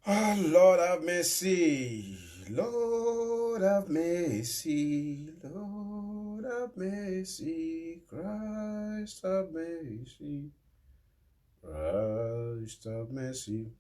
Oh, Lord have mercy. Lord have mercy. Lord have mercy. Christ have mercy. Christ have mercy.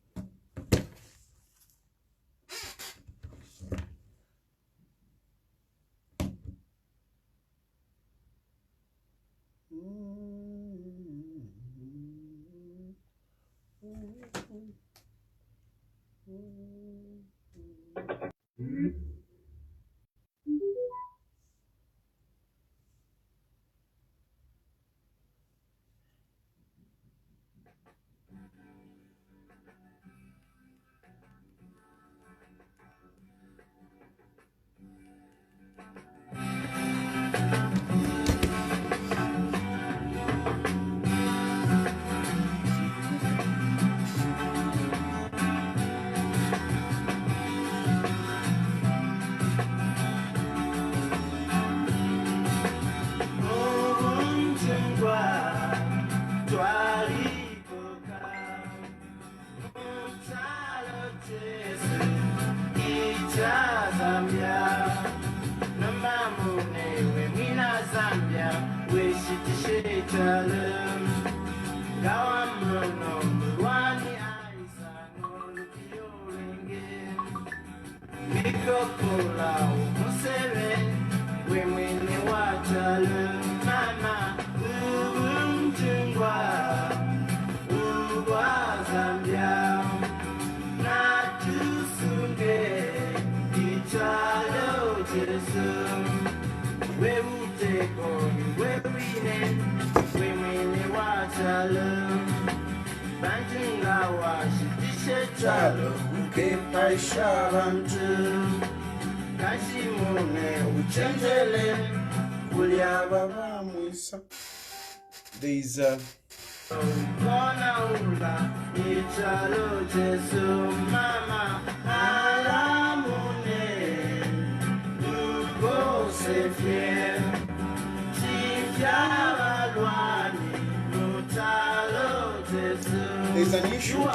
There's an issue.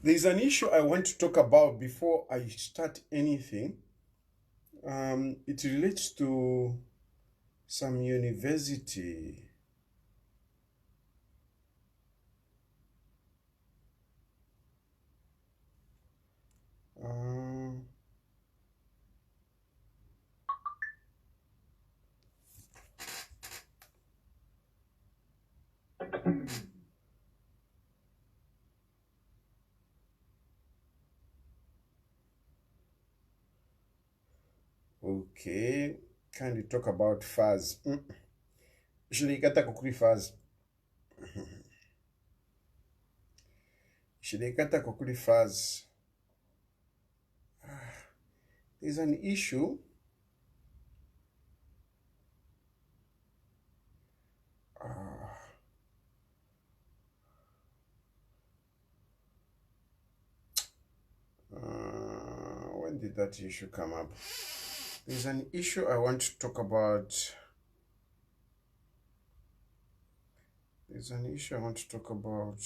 There's an issue I want to talk about before I start anything. It relates to some university. Okay, can you talk about fuzz? Shilikata kukuri fuzz. Shilikata kukuri fuzz. There's an issue. When did that issue come up? There's an issue I want to talk about. There's an issue I want to talk about.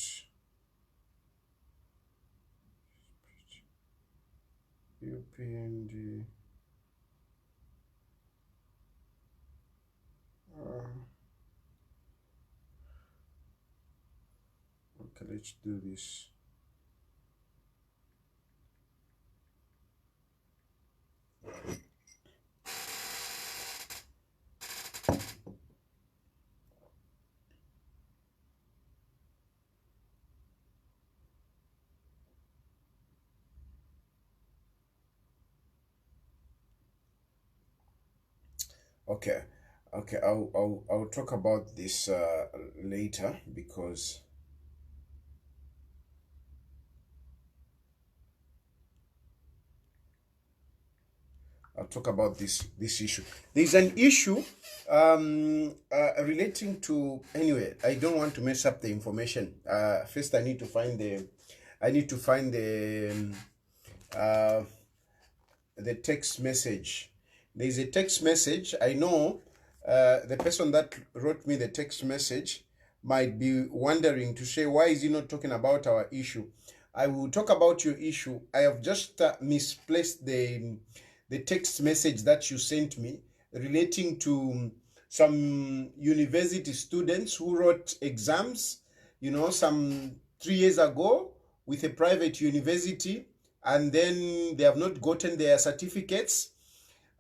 UPND. Okay, let's do this. Okay, I'll talk about this later because I'll talk about this issue. There's an issue relating to, anyway, I don't want to mess up the information. First I need to find the text message. There's a text message. I know the person that wrote me the text message might be wondering to say, why is he not talking about our issue? I will talk about your issue. I have just misplaced the text message that you sent me relating to some university students who wrote exams, you know, some 3 years ago with a private university, and then they have not gotten their certificates.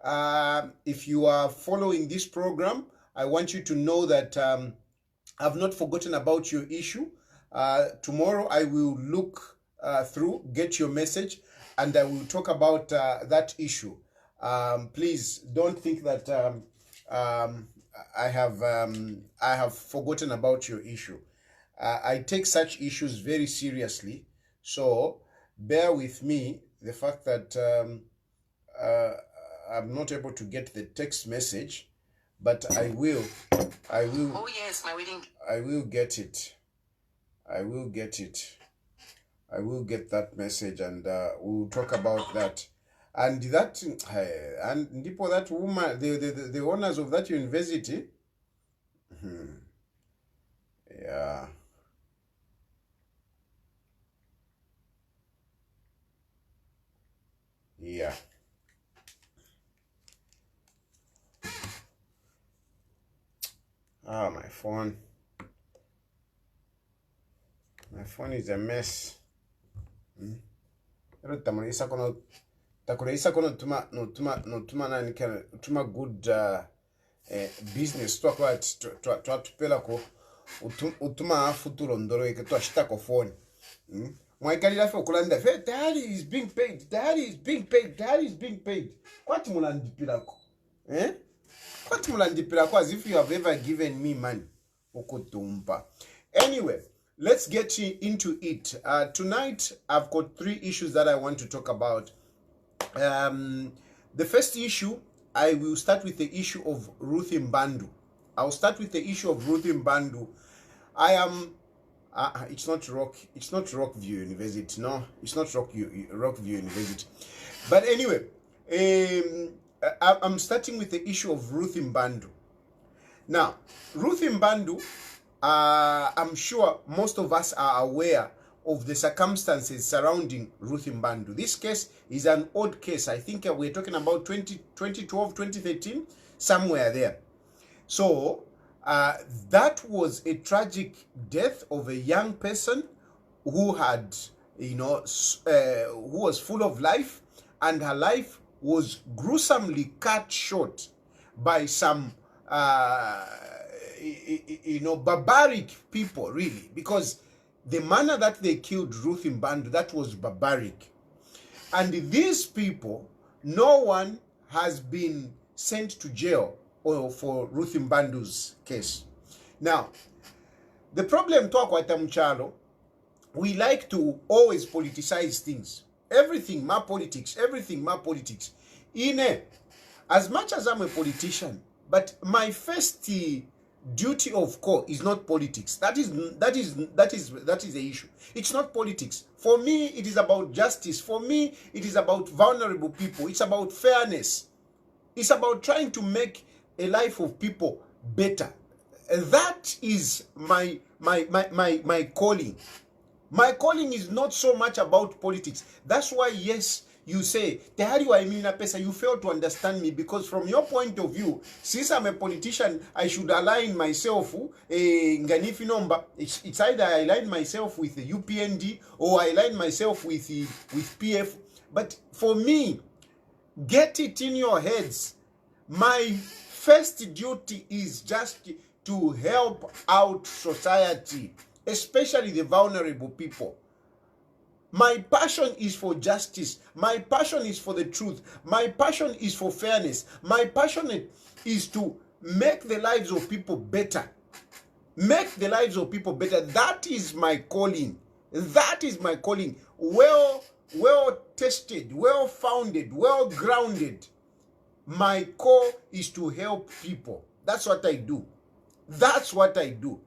If you are following this program, I want you to know that I've not forgotten about your issue. Tomorrow I will look through, get your message, and I will talk about that issue. Please don't think that I have forgotten about your issue. I take such issues very seriously, so bear with me. The fact that I'm not able to get the text message, but I will. Oh yes, my wedding. I will get it. I will get that message, and we'll talk about that. And that, and people, that woman, the owners of that university, yeah. Yeah. Ah, my phone. My phone is a mess. Takureisa kono tuma good business twatupela ko utuma futuro ndoro eke twashita ko phone. Mwakalira fe okulanda fe daddy is being paid. Kwati mulandipirako? Kwati mulandipirako as if you have ever given me money. Okutumpa. Anyway, let's get into it. Tonight, I've got 3 issues that I want to talk about. The first issue, I will start with the issue of Ruth in Bandu. I'll start with the issue of Ruth in Bandu. I am, it's not Rockview University. No, it's not Rockview University. But anyway, I'm starting with the issue of Ruth in Bandu. Now, Ruth in Bandu, I'm sure most of us are aware of the circumstances surrounding Ruth in Bandu. This case is an old case. I think we're talking about 2012, 2013, somewhere there. So that was a tragic death of a young person who had, who was full of life, and her life was gruesomely cut short by some barbaric people, really, because the manner that they killed Ruth in Bandu, that was barbaric. And these people, no one has been sent to jail for Ruth in Bandu's case. Now, the problem we like to always politicize things. Everything my politics. As much as I'm a politician, but my first duty of core is not politics. That is the issue. It's not politics. For me, it is about justice. For me, it is about vulnerable people. It's about fairness. It's about trying to make a life of people better. That is my calling. My calling is not so much about politics. That's why, yes, you say, you fail to understand me, because from your point of view, since I'm a politician, I should align myself. It's either I align myself with the UPND or I align myself with PF. But for me, get it in your heads. My first duty is just to help out society, especially the vulnerable people. My passion is for justice. My passion is for the truth. My passion is for fairness. My passion is to make the lives of people better. Make the lives of people better. That is my calling. That is my calling. Well tested, well founded, well grounded. My core is to help people. That's what I do. That's what I do.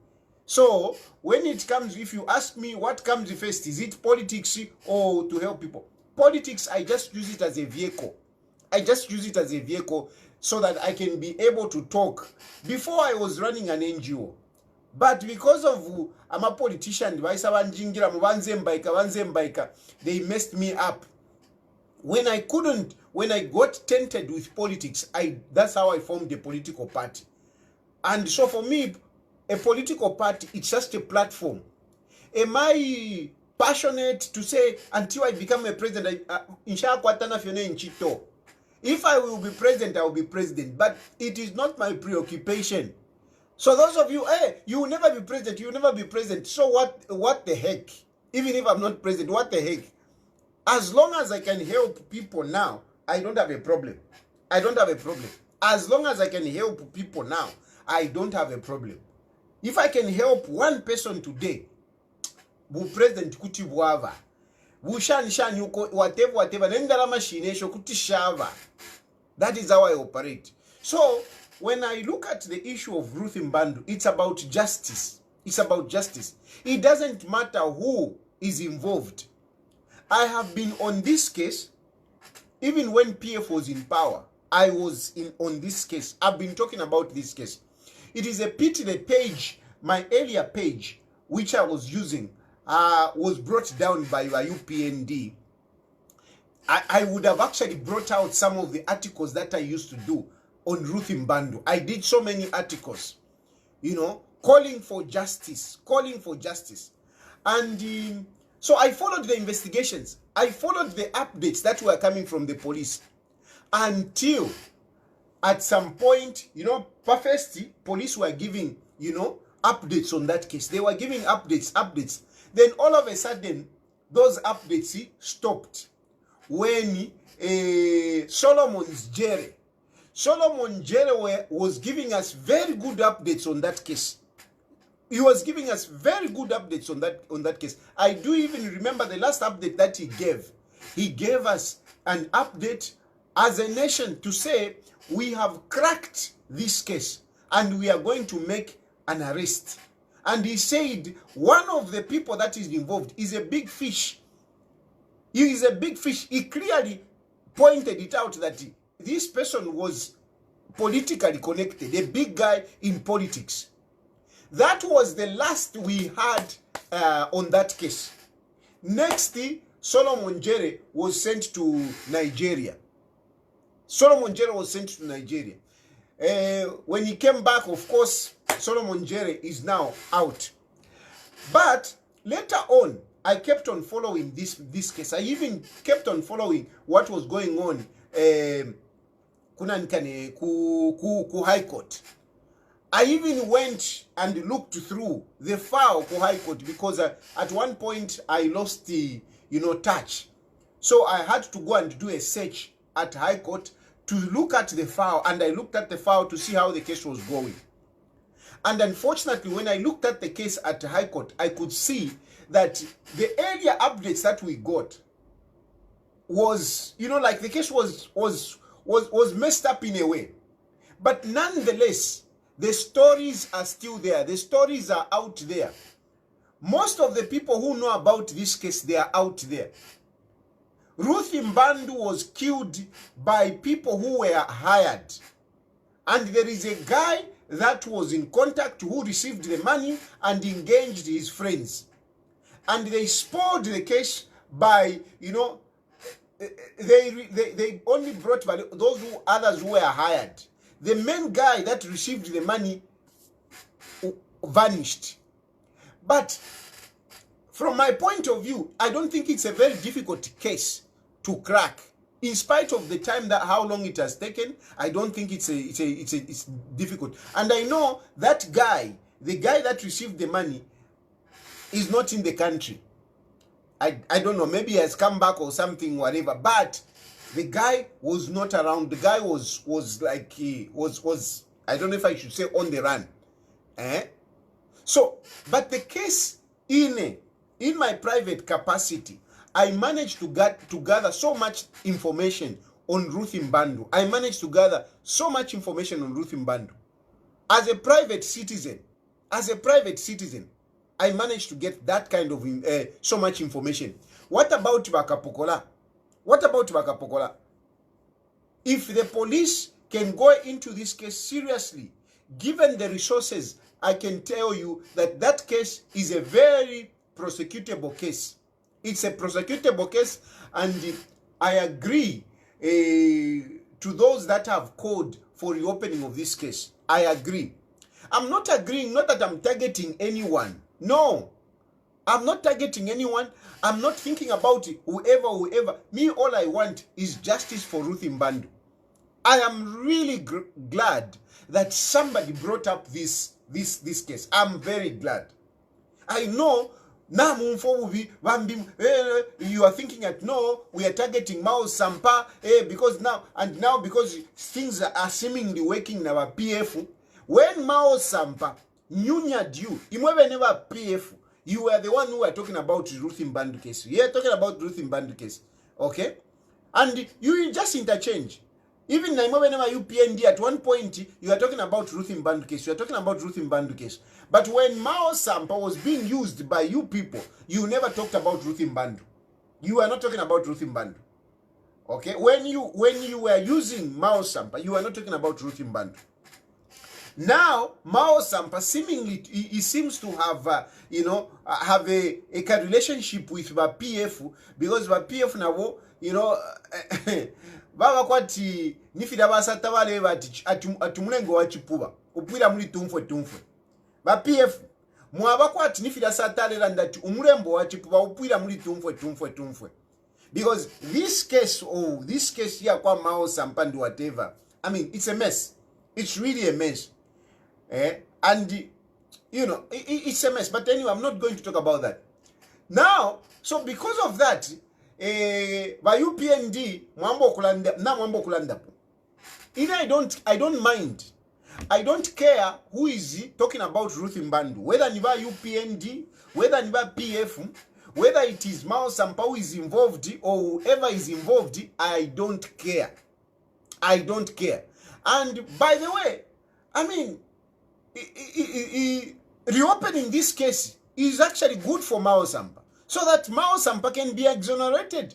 So when it comes, if you ask me what comes first, is it politics or to help people? Politics, I just use it as a vehicle. I just use it as a vehicle so that I can be able to talk. Before I was running an NGO, but because of I'm a politician, they messed me up. When I got tainted with politics, that's how I formed a political party. And so for me, a political party, it's just a platform. Am I passionate to say until I become a president? If I will be president, I will be president. But it is not my preoccupation. So those of you, hey, you will never be president. You will never be president. So what the heck? Even if I'm not president, what the heck? As long as I can help people now, I don't have a problem. I don't have a problem. As long as I can help people now, I don't have a problem. If I can help one person today, bu president kuti bwava, bu shan yuko whatever, nengala mashinesho kuti shava. That is how I operate. So when I look at the issue of Ruth in Bandu, it's about justice. It's about justice. It doesn't matter who is involved. I have been on this case, even when PF was in power, I was on this case. I've been talking about this case. It is a pity the page, my earlier page, which I was using, was brought down by UPND. I would have actually brought out some of the articles that I used to do on Ruth in Bandu. I did so many articles, calling for justice, And so I followed the investigations. I followed the updates that were coming from the police until at some point, first, police were giving, updates on that case. They were giving updates. Then all of a sudden, those updates stopped when Solomon Jerry was giving us very good updates on that case. He was giving us very good updates on that case. I do even remember the last update that he gave. He gave us an update as a nation to say we have cracked this case and we are going to make an arrest. And he said one of the people that is involved is a big fish. He is a big fish. He clearly pointed it out that this person was politically connected, a big guy in politics. That was the last we had on that case. Next, Solomon Jerry was sent to Nigeria. When he came back, of course, Solomon Jerry is now out. But later on, I kept on following this case. I even kept on following what was going on ku High Court. I even went and looked through the file for High Court because at one point I lost the touch. So I had to go and do a search at High Court to look at the file, and I looked at the file to see how the case was going. And unfortunately, when I looked at the case at High Court, I could see that the earlier updates that we got was, like the case was messed up in a way. But nonetheless, the stories are still there. The stories are out there. Most of the people who know about this case, they are out there. Ruth in Bandu was killed by people who were hired. And there is a guy that was in contact who received the money and engaged his friends. And they spoiled the case by, they only brought others who were hired. The main guy that received the money vanished. But from my point of view, I don't think it's a very difficult case to crack. In spite of the time how long it has taken, I don't think it's difficult. And I know that guy, the guy that received the money, is not in the country. I don't know, maybe he has come back or something, whatever. But the guy was not around. The guy was like he was I don't know if I should say on the run. So, but the case in my private capacity, I managed to gather so much information on Ruth Bandu. I managed to gather so much information on Ruth Bandu. As a private citizen, I managed to get that kind of so much information. What about Bakapokola? If the police can go into this case seriously, given the resources, I can tell you that that case is a very prosecutable case. It's a prosecutable case, and I agree to those that have called for reopening of this case. I agree. I'm not agreeing, not that I'm targeting anyone. No, I'm not targeting anyone. I'm not thinking about it, whoever. Me, all I want is justice for Ruth Bandu. I am really glad that somebody brought up this case. I'm very glad. I know now you are thinking that no, we are targeting Mao Sampa because because things are seemingly working in our PF. When Mao Sampa nyunyad you never PF, you were the one who are talking about Ruth Bandu case. You are talking about Ruth Bandu case, okay? And you just interchange. Even whenever you PND at one point, you are talking about Ruth Bandu case. You are talking about Ruth Bandu case. But when Mao Sampa was being used by you people, you never talked about Ruth Bandu. You are not talking about Ruth Bandu. Okay? When you were using Mao Sampa, you are not talking about Ruth Bandu. Now, Mao Sampa seemingly he seems to have have a relationship with the PF, because the PF now, baba kwati nifida basata bale bati atumulengo wa chipuba upwira muri tumfwe ba PF mwaba kwati nifida satale landati umulembo wa chipuba upwira muri tumfwe, because this case here kwa Mao Sampa and whatever, I mean, it's a mess. It's really a mess, and it's a mess. But anyway, I'm not going to talk about that now. So because of that, by UPND mwambo kulanda. I don't mind. I don't care who is talking about Ruth Bandu, whether niba UPND, whether niba PF, whether it is Mao Sampa who is involved or whoever is involved. I don't care. And by the way, I mean, reopening this case is actually good for Mao Sampa, so that Mao Sampa can be exonerated.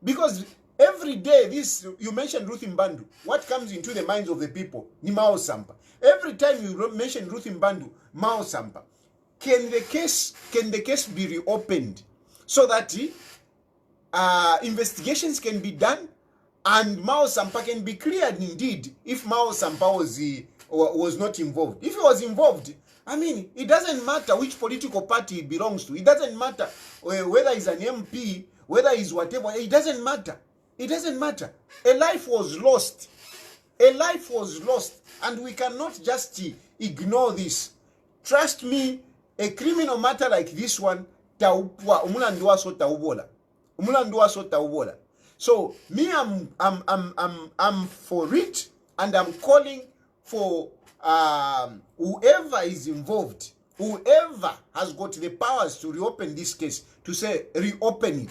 Because every day, you mention Ruth Bandu, what comes into the minds of the people? Ni Mao Sampa. Every time you mention Ruth Bandu, Mao Sampa. Can the case be reopened so that investigations can be done and Mao Sampa can be cleared indeed if Mao Sampa was not involved? If he was involved, I mean, it doesn't matter which political party he belongs to. It doesn't matter whether he's an MP, whether he's whatever. It doesn't matter. A life was lost. And we cannot just ignore this. Trust me, a criminal matter like this one, umulanduwa so taubola. So me, I'm for it, and I'm calling for whoever is involved, whoever has got the powers to reopen this case, to say reopen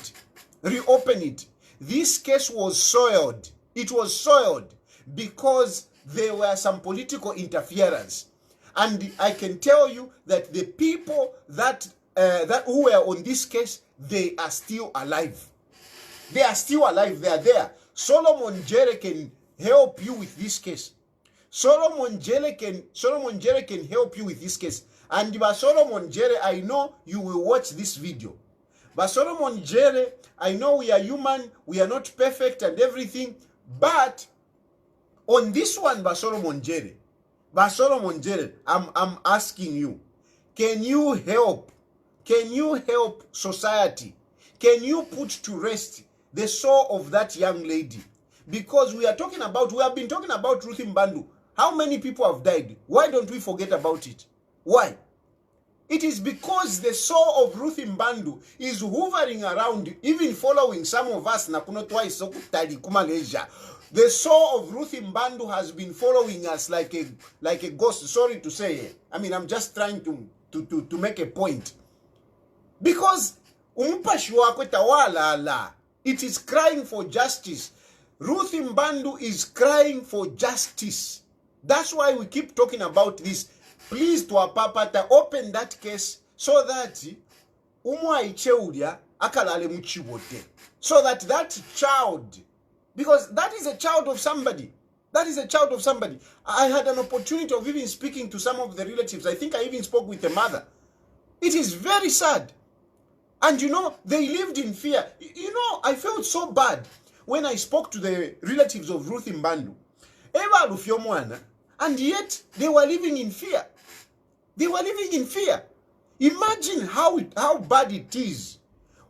it. This case was soiled. It was soiled because there were some political interference, and I can tell you that the people that who were on this case, they are still alive. They are there. Solomon Jere can help you with this case. Solomon Jere can help you with this case. And by Solomon Jere, I know you will watch this video. But Solomon Jere, I know we are human, we are not perfect and everything, but on this one, by Solomon Jere, I'm asking you, can you help society? Can you put to rest the soul of that young lady? Because we have been talking about Ruth Bandu. How many people have died? Why don't we forget about it? Why? It is because the soul of Ruth Bandu is hovering around, even following some of us. The soul of Ruth Bandu has been following us like a ghost. Sorry to say. I mean, I'm just trying to make a point. Because it is crying for justice. Ruth in Bandu is crying for justice. That's why we keep talking about this. Please, to our papa, open that case so that so that child, because that is a child of somebody. That is a child of somebody. I had an opportunity of even speaking to some of the relatives. I think I even spoke with the mother. It is very sad. And they lived in fear. I felt so bad when I spoke to the relatives of Ruth in Bandu. And yet they were living in fear. They were living in fear. Imagine how bad it is.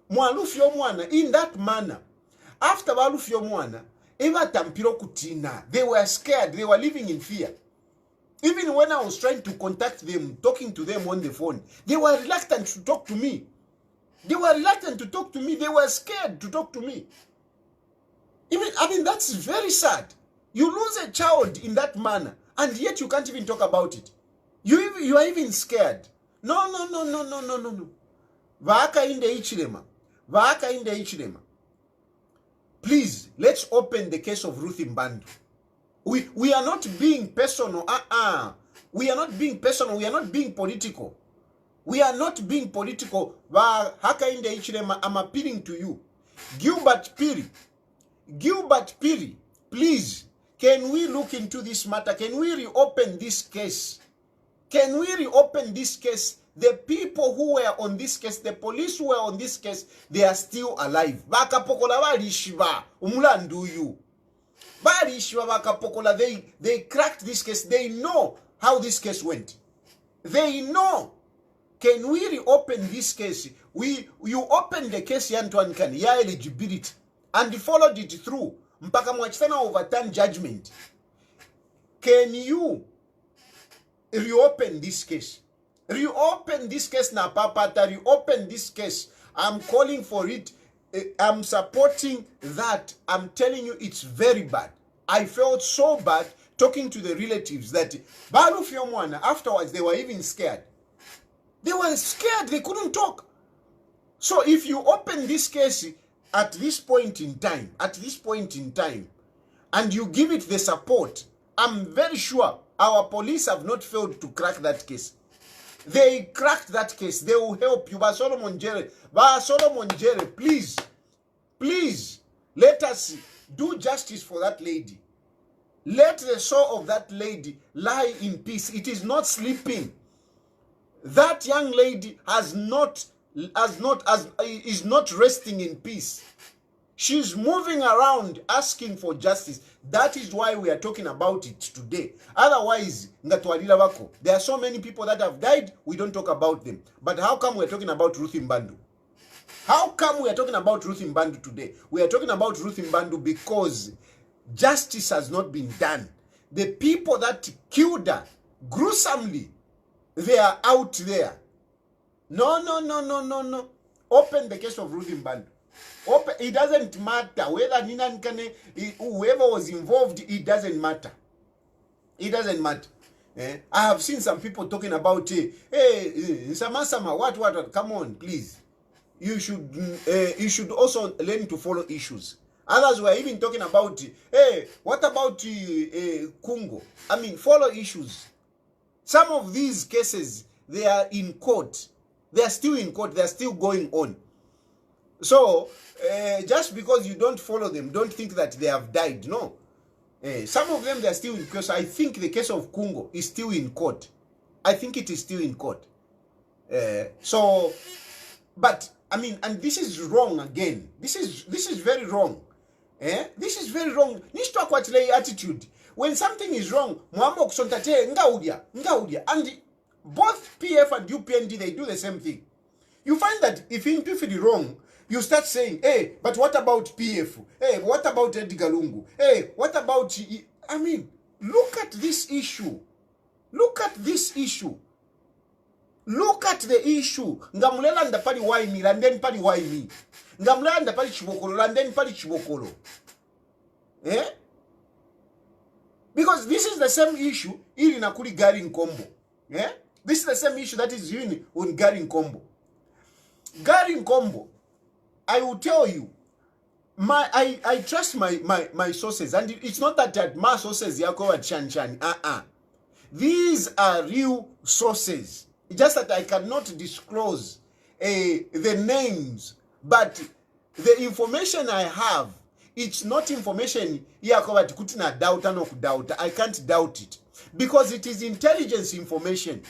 In that manner. After they were scared. They were living in fear. Even when I was trying to contact them, talking to them on the phone, they were reluctant to talk to me. They were reluctant to talk to me. They were scared to talk to me. That's very sad. You lose a child in that manner, and yet you can't even talk about it. You are even scared. No. Vaka in the Ichilema. Please, let's open the case of Ruth in Bandu. We are not being personal. We are not being personal. We are not being political. We are not being political. Haka in the Ichilema, I'm appealing to you. Gilbert Piri, please, can we look into this matter? Can we reopen this case? Can we reopen this case? The people who were on this case, the police who were on this case, they are still alive. They cracked this case. They know how this case went. They know. Can we reopen this case? You open the case ya eligibility and followed it through. Mpaka mwachifena overturn judgment. Can you reopen this case? Reopen this case na papata. Reopen this case. I'm calling for it. I'm supporting that. I'm telling you, it's very bad. I felt so bad talking to the relatives that afterwards they were even scared. They were scared. They couldn't talk. So if you open this case at this point in time, and you give it the support, I'm very sure our police have not failed to crack that case. They cracked that case. They will help you. Solomon Jerry, please, let us do justice for that lady. Let the soul of that lady lie in peace. It is not sleeping. That young lady is not resting in peace. She's moving around asking for justice. That is why we are talking about it today. Otherwise, there are so many people that have died, we don't talk about them. But how come we are talking about Ruth in Bandu? How come we are talking about Ruth in Bandu today? We are talking about Ruth in Bandu because justice has not been done. The people that killed her gruesomely, they are out there. No. Open the case of Ruth in Bandu. It doesn't matter whether whoever was involved, it doesn't matter. It doesn't matter. I have seen some people talking about, Sama, what, come on, please. You should also learn to follow issues. Others were even talking about, what about Congo? Follow issues. Some of these cases, they are in court. They are still in court. They are still going on. So, just because you don't follow them, don't think that they have died. No. Some of them, they are still in court. I think the case of Congo is still in court. I think it is still in court. And this is wrong again. This is very wrong. This is very wrong. Nishto kwatile attitude. When something is wrong, mwambo kusontate ngaudia. And both PF and UPND, they do the same thing. You find that if it is wrong, you start saying, hey, but what about PF? Hey, what about Edgar Lungu? Hey, what about... look at this issue. Look at this issue. Look at the issue. Ngamulela ndapali why me, and then pali why me. Ngamulela ndapali chibokolo, and then pali chibokolo. Because this is the same issue in Nakuri Garry Nkombo. This is the same issue that is in on Garry Nkombo. Garry Nkombo, I will tell you, I trust my sources, and it's not that my sources yako at Chan. These are real sources. Just that I cannot disclose the names, but the information I have, it's not information yako at kutina doubt no doubt. I can't doubt it because it is intelligence information.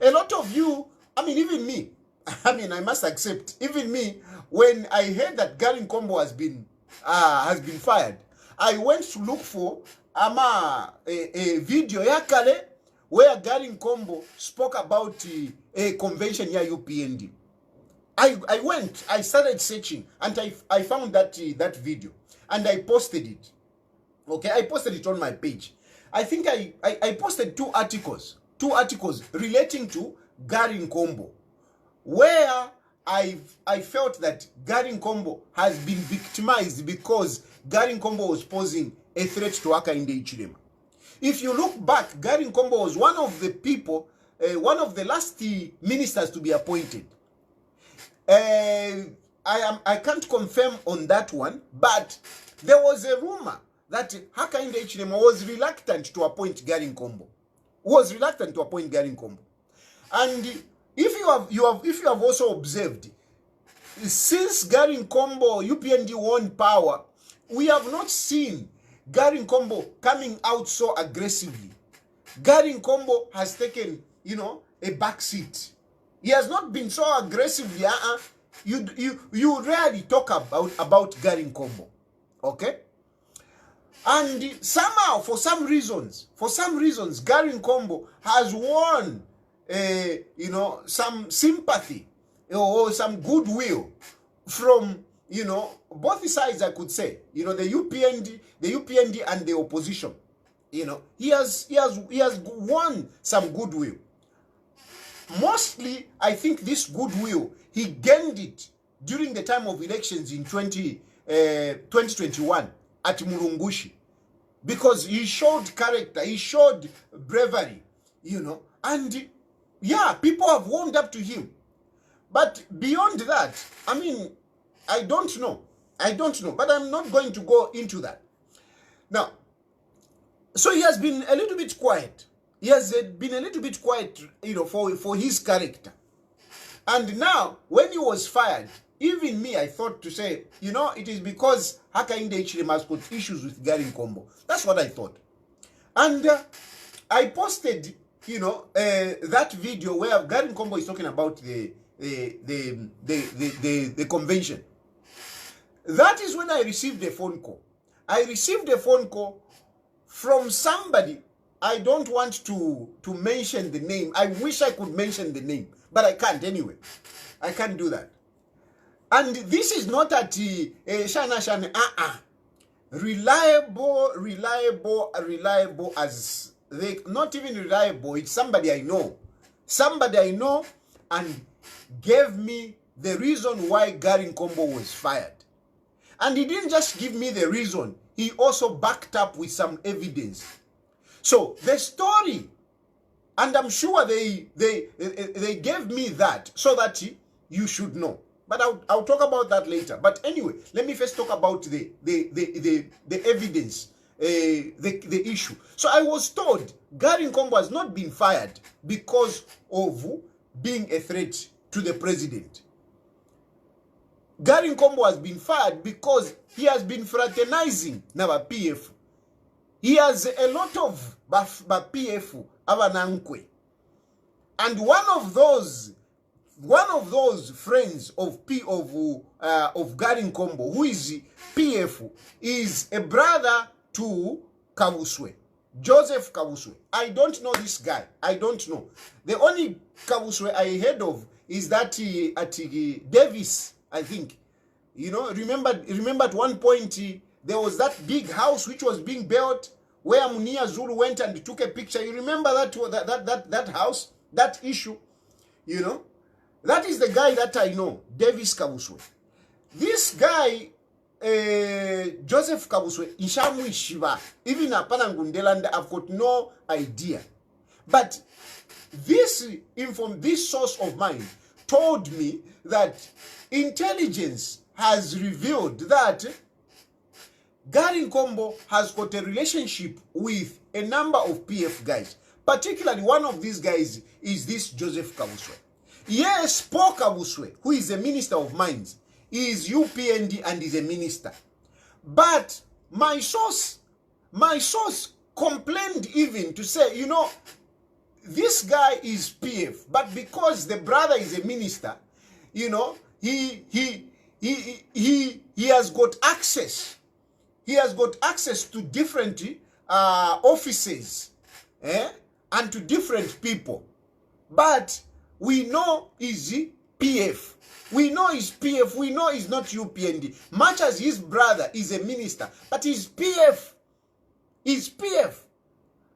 A lot of you, I mean, even me, I must accept, even me, when I heard that Garry Nkombo has been fired, I went to look for a video yakale where Garry Nkombo spoke about a convention here UPND. I started searching, and I found that video, and I posted it. Okay, I posted it on my page. I think I posted two articles relating to Garry Nkombo, where I felt that Garry Nkombo has been victimized because Garry Nkombo was posing a threat to Hakainde Hichilema. If you look back, Garry Nkombo was one of the people, one of the last ministers to be appointed. I can't confirm on that one, but there was a rumor that Hakainde Hichilema was reluctant to appoint Garry Nkombo. And if you have also observed, since Garry Nkombo UPND won power, we have not seen Garry Nkombo coming out so aggressively. Garry Nkombo has taken, a back seat. He has not been so aggressively. You rarely talk about Garry Nkombo, okay? And somehow, for some reasons, Garry Nkombo has won, some sympathy or some goodwill from, both sides, I could say, the UPND and the opposition. He has won some goodwill. Mostly, I think this goodwill, he gained it during the time of elections in 2021 at Mulungushi, because he showed character, he showed bravery, and yeah, people have warmed up to him. But beyond that, I don't know, but I'm not going to go into that. Now, so he has been a little bit quiet. He has been a little bit quiet, for his character. And now, when he was fired, even me, I thought to say, it is because Hakainde Hichilema has got issues with Garry Nkombo. That's what I thought. And I posted, that video where Garry Nkombo is talking about the convention. That is when I received a phone call. I received a phone call from somebody. I don't want to mention the name. I wish I could mention the name, but I can't anyway. I can't do that. And this is not at Shana. Reliable as they, not even reliable. It's somebody I know. Somebody I know, and gave me the reason why Garry Nkombo was fired. And he didn't just give me the reason. He also backed up with some evidence. So the story, and I'm sure they gave me that so that you should know. But I'll talk about that later. But anyway, let me first talk about the evidence, the issue. So I was told Garry Nkombo has not been fired because of being a threat to the president. Garry Nkombo has been fired because he has been fraternizing na PF. He has a lot of PF abanankwe. And one of those friends of Garry Nkombo, who is PF, is a brother to Kabuswe, Joseph Kabuswe. I don't know this guy. I don't know. The only Kabuswe I heard of is that at Davis, I think. Remember at one point there was that big house which was being built where Munia Zulu went and took a picture. You remember that house, that issue? That is the guy that I know, Davis Kabuswe. This guy, Joseph Kabuswe, Ishamu Ishiva, even Apanangundelanda, I've got no idea. But this source of mine told me that intelligence has revealed that Garry Nkombo has got a relationship with a number of PF guys. Particularly one of these guys is this Joseph Kabuswe. Yes, Paul Kabuswe, who is a minister of mines, is UPND and is a minister. But my source complained even to say, you know, this guy is PF, but because the brother is a minister, you know, he has got access. He has got access to different offices, and to different people. But we know he's PF. We know he's PF. We know he's not UPND. Much as his brother is a minister, but he's PF. He's PF.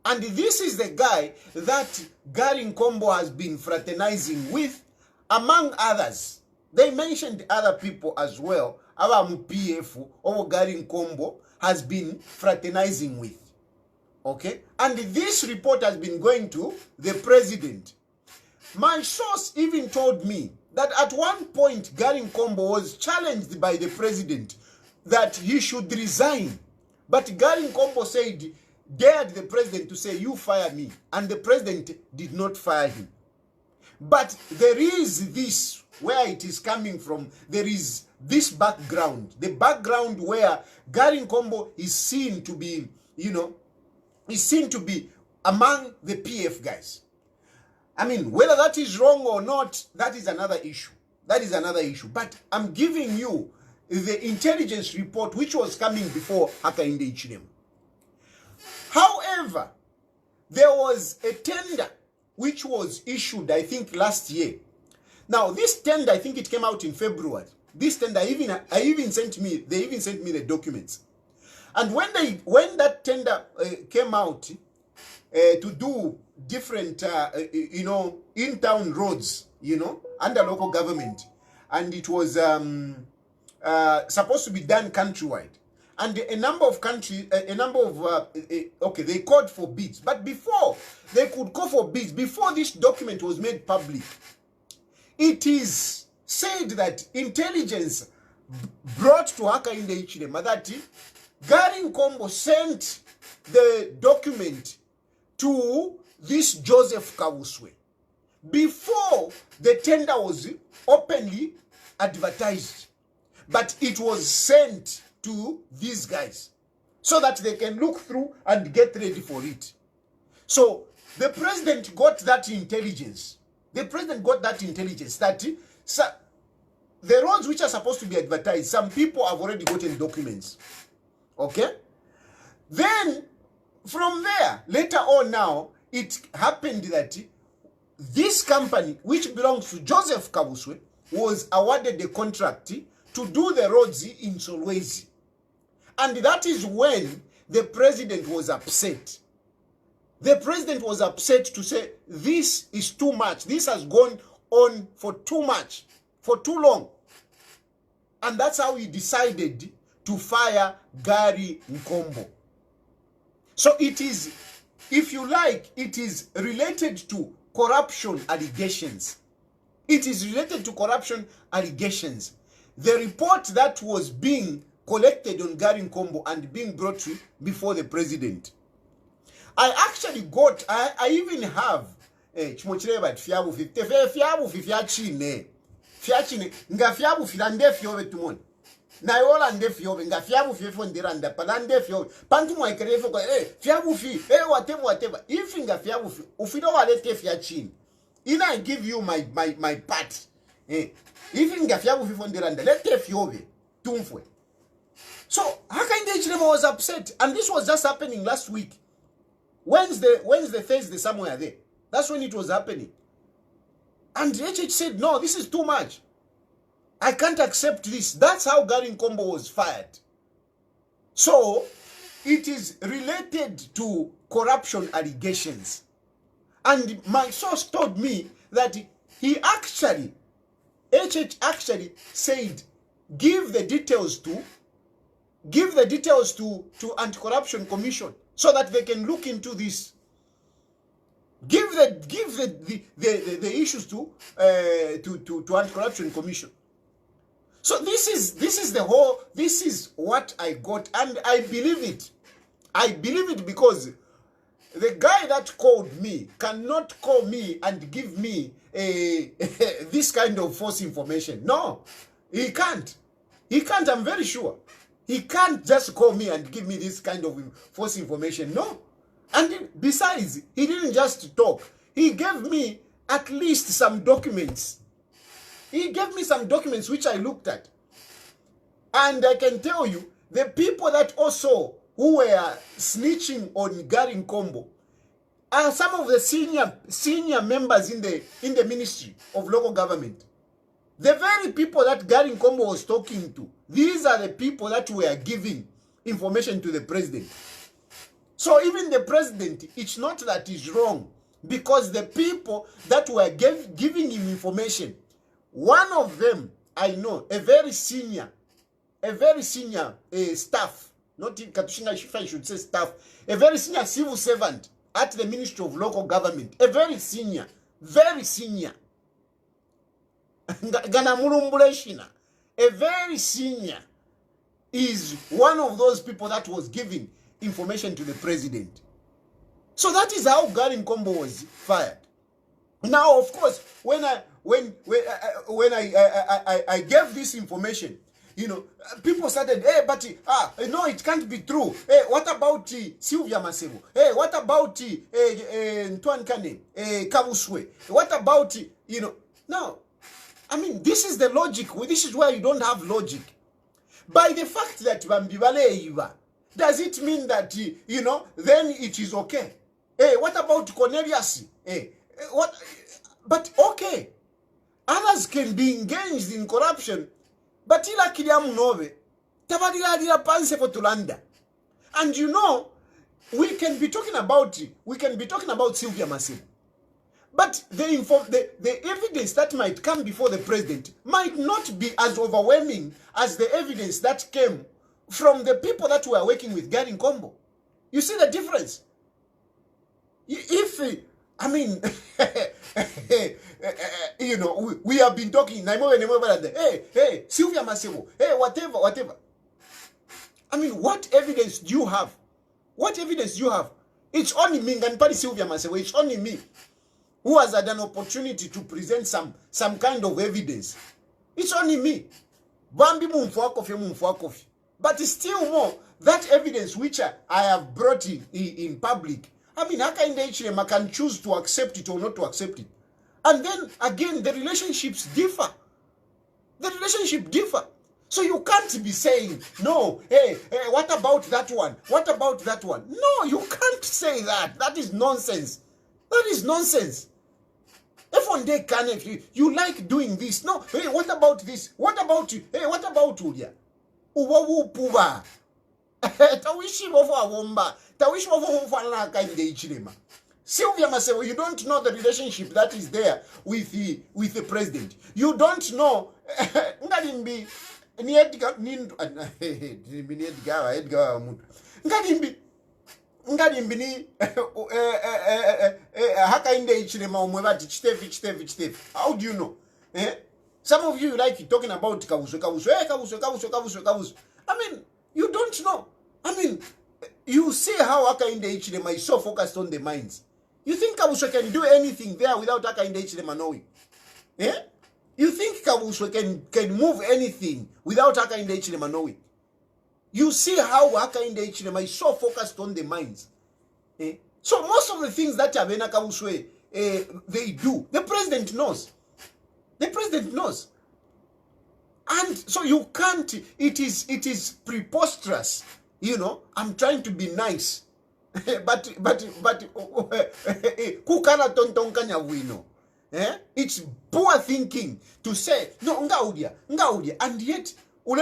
And this is the guy that Garry Nkombo has been fraternizing with, among others. They mentioned other people as well. Our PF or Garry Nkombo has been fraternizing with. Okay? And this report has been going to the president. My source even told me that at one point Garry Nkombo was challenged by the president that he should resign. But Garry Nkombo said, dared the president to say, you fire me. And the president did not fire him. But there is this, where it is coming from, there is this background. The background where Garry Nkombo is seen to be, you know, is seen to be among the PF guys. I mean, whether that is wrong or not, that is another issue. That is another issue. But I'm giving you the intelligence report which was coming before Hakainde Hichilema. However, there was a tender which was issued, I think, last year. Now, this tender, I think it came out in February. This tender, they even sent me the documents. And when that tender came out to do different, you know, in-town roads, you know, under local government, and it was supposed to be done countrywide. And a number of countries, okay, they called for bids. But before they could call for bids, before this document was made public, it is said that intelligence brought to Hakainde Hichilema that Garry Nkombo sent the document to this Joseph Kabuswe before the tender was openly advertised. But it was sent to these guys so that they can look through and get ready for it. So the president got that intelligence. The president got that intelligence that the roads which are supposed to be advertised, some people have already gotten documents. Okay? Then, from there, later on now, it happened that this company, which belongs to Joseph Kabuswe, was awarded the contract to do the roads in Solwezi. And that is when the president was upset. The president was upset to say, this is too much. This has gone on for too much, for too long. And that's how he decided to fire Garry Nkombo. So it is, if you like, it is related to corruption allegations. It is related to corruption allegations. The report that was being collected on Garry Nkombo and being brought to before the president. I actually got, I even have chimochireba fiabu fiachine nga fiabu filande fiobe tumon na yola nde fiobe nga fiabu fifo ndiranda palande fiobe pantu mwa ikerefo kwa fiabu fi whatever if nga fiabu fi ufido walete fiachine ina I give you my part if nga fiabu fifo ndiranda lete fiobe tumfwe. So Hakainde Hichilema was upset, and this was just happening last week. Wednesday, Thursday, somewhere there. That's when it was happening. And HH said, no, this is too much. I can't accept this. That's how Garry Nkombo was fired. So, it is related to corruption allegations. And my source told me that he actually, HH actually said, give the details to Anti-Corruption Commission so that they can look into this. Give the issues to Anti-Corruption Commission. So this is what I got, and I believe it. I believe it because the guy that called me cannot call me and give me this kind of false information. No, he can't. He can't, I'm very sure. He can't just call me and give me this kind of false information. No. And besides, he didn't just talk. He gave me at least some documents. He gave me some documents which I looked at. And I can tell you, the people that also who were snitching on Garry Nkombo are some of the senior members in the Ministry of Local Government. The very people that Garry Nkombo was talking to, these are the people that were giving information to the president. So even the president, it's not that he's wrong, because the people that were giving him information, one of them, I know, a very senior staff, not in Katushinga, if I should say staff, a very senior civil servant at the Ministry of Local Government, a very senior, a very senior is one of those people that was giving information to the president. So that is how Garry Nkombo was fired. Now, of course, when I gave this information, you know, people started, hey, but no, it can't be true. Hey, what about Sylvia Masebo? Hey, what about Ntuan Kane, Kabuswe? What about, you know, now, I mean, this is the logic. This is where you don't have logic. By the fact that Bambibale, does it mean that, you know, then it is okay? Hey, what about Cornelius? Hey, what? But okay, others can be engaged in corruption, but ila kiliamu nove, tabadila dila panse for Tulanda. And you know, we can be talking about Sylvia Masebo. But the evidence that might come before the president might not be as overwhelming as the evidence that came from the people that were working with Garry Nkombo. You see the difference? If, I mean, you know, we have been talking, hey, Sylvia Masebo, hey, whatever. I mean, what evidence do you have? What evidence do you have? It's only me, Nganpari Sylvia Masebo, it's only me who has had an opportunity to present some kind of evidence. It's only me. But still more, that evidence which I have brought in public, I mean, I can choose to accept it or not to accept it. And then, again, the relationships differ. The relationship differ. So you can't be saying, no, hey, what about that one? What about that one? No, you can't say that. That is nonsense. That is nonsense. If one day can, if you like doing this, no, hey, what about this? What about you? Hey, what about Ulia? Uwawu puba. Tawishi wofo awomba. Tawishi wofo wofo kainde ichilema. Sylvia Masebo, you don't know the relationship that is there with the president. You don't know. Ngalimbi ni Edgar Ngalimbi ni hakainde ichilema omwebati chitefi. How do you know? Some of you like talking about Kawuso. I mean, you don't know. I mean, you see how Hakainde Ichilema is so focused on the mines. You think Kawuso can do anything there without Hakainde Ichilema knowing? You think Kawuso can move anything without Hakainde Ichilema knowing? You see how Hakainde Ichilema is so focused on the mines. So most of the things that Abena Kawuso they do, the president knows. The president knows. And so you can't, it is preposterous. You know, I'm trying to be nice. but kukana tontonkanya wino. It's poor thinking to say, no, ngaudia. And yet, you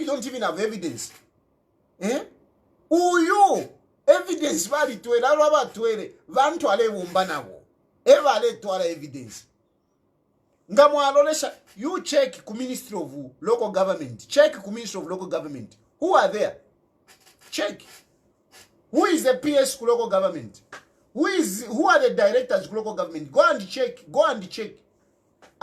don't even have evidence. Uyu, evidence vali tuele, araba tuele, vantu ale wumbanawo. Eva ale tuala evidence. You check the Ministry of Local Government. Check the Ministry of Local Government. Who are there? Check. Who is the PS local government? Who are the directors of local government? Go and check.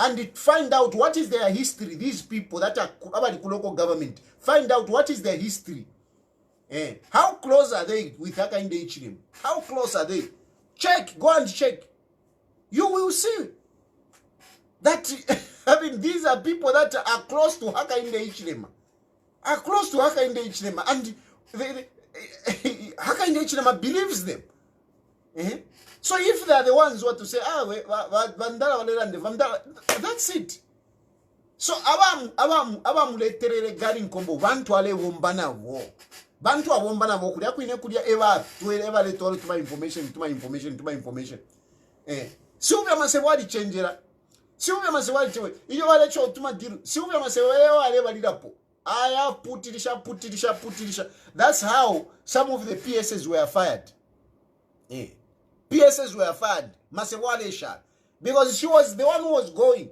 and find out what is their history. These people that are about the local government, find out what is their history. How close are they with Hakainde Hichilema? How close are they? Check, go and check. You will see that I mean, these are people that are close to Hakainde Hichilema. Are close to Hakainde Hichilema, and Hakainde Hichilema believes them. So if they are the ones who are to say, that's it. So abam leterere Garry Nkombo bantu ale wombana wo. Bantu abombana wo kulia kuine kulia eva le tolo to my information. Si ubi amasewali changera. Si ubi amasewali chewe. Iyo wale cho tuma diru. Si ubi amasewali wale walidapo. Aya putilisha. That's how some of the PSs were fired. PSs were fired. Masewale sha. Because she was the one who was going.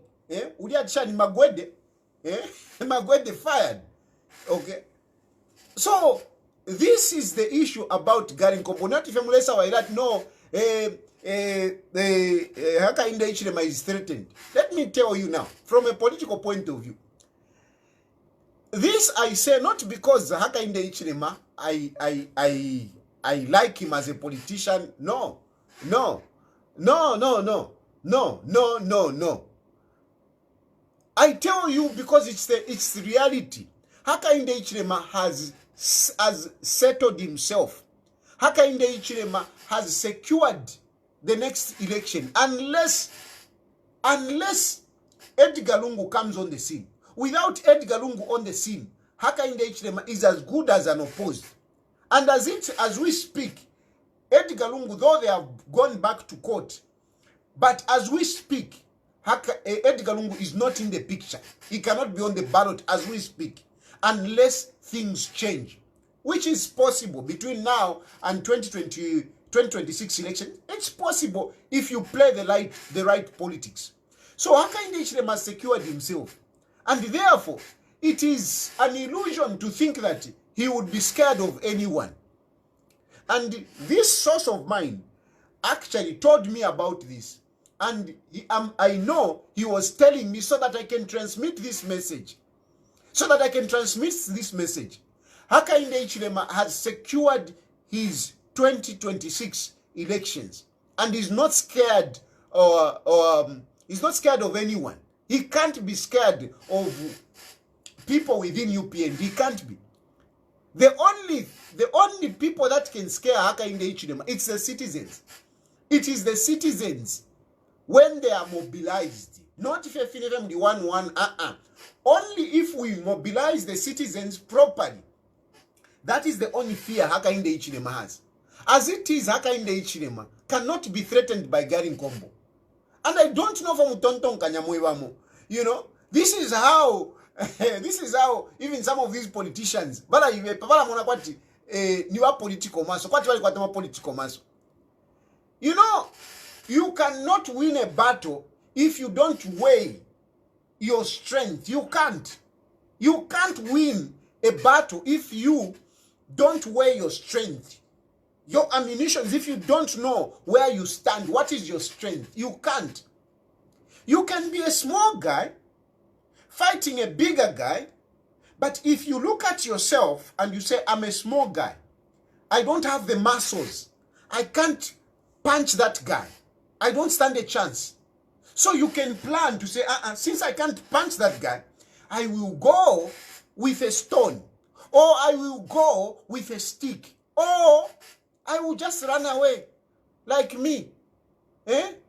Uliatisha ni Magwede. Magwede fired. Okay. So this is the issue about Garry Nkombo. Not if I'm less aware that no Hakainde Hichilema is threatened. Let me tell you now, from a political point of view. This I say not because Hakainde Hichilema I like him as a politician. No. I tell you because it's the reality. Hakainde Hichilema has settled himself. Hakainde Hichilema has secured the next election unless Edgar Lungu comes on the scene. Without Edgar Lungu on the scene, Hakainde Hichilema is as good as an opposed. And as we speak, Edgar Lungu, though they have gone back to court, but as we speak, Edgar Lungu is not in the picture. He cannot be on the ballot as we speak, unless things change, which is possible between now and 2026 election. It's possible if you play the right politics. So Hakainde Hichilema has secured himself, and therefore it is an illusion to think that he would be scared of anyone. And this source of mine actually told me about this, and I know he was telling me so that I can transmit this message. Hakainde Hichilema has secured his 2026 elections, and is not scared he's not scared of anyone. He can't be scared of people within UPN. He can't be. The only people that can scare Hakainde Hichilema, it's the citizens. It is the citizens when they are mobilized. Not if you feel them the one. Only if we mobilize the citizens properly. That is the only fear Hakainde Hichilema has. As it is, Hakainde Hichilema cannot be threatened by Garry Nkombo. And I don't know from Tonton Kanyamwevamo. You know, this is how even some of these politicians, you know, you cannot win a battle if you don't weigh your strength. You can't win a battle if you don't weigh your strength, your ammunition. If you don't know where you stand, what is your strength, you can't. You can be a small guy fighting a bigger guy, but if you look at yourself and you say, I'm a small guy, I don't have the muscles, I can't punch that guy, I don't stand a chance. So you can plan to say, since I can't punch that guy, I will go with a stone, or I will go with a stick, or I will just run away like me.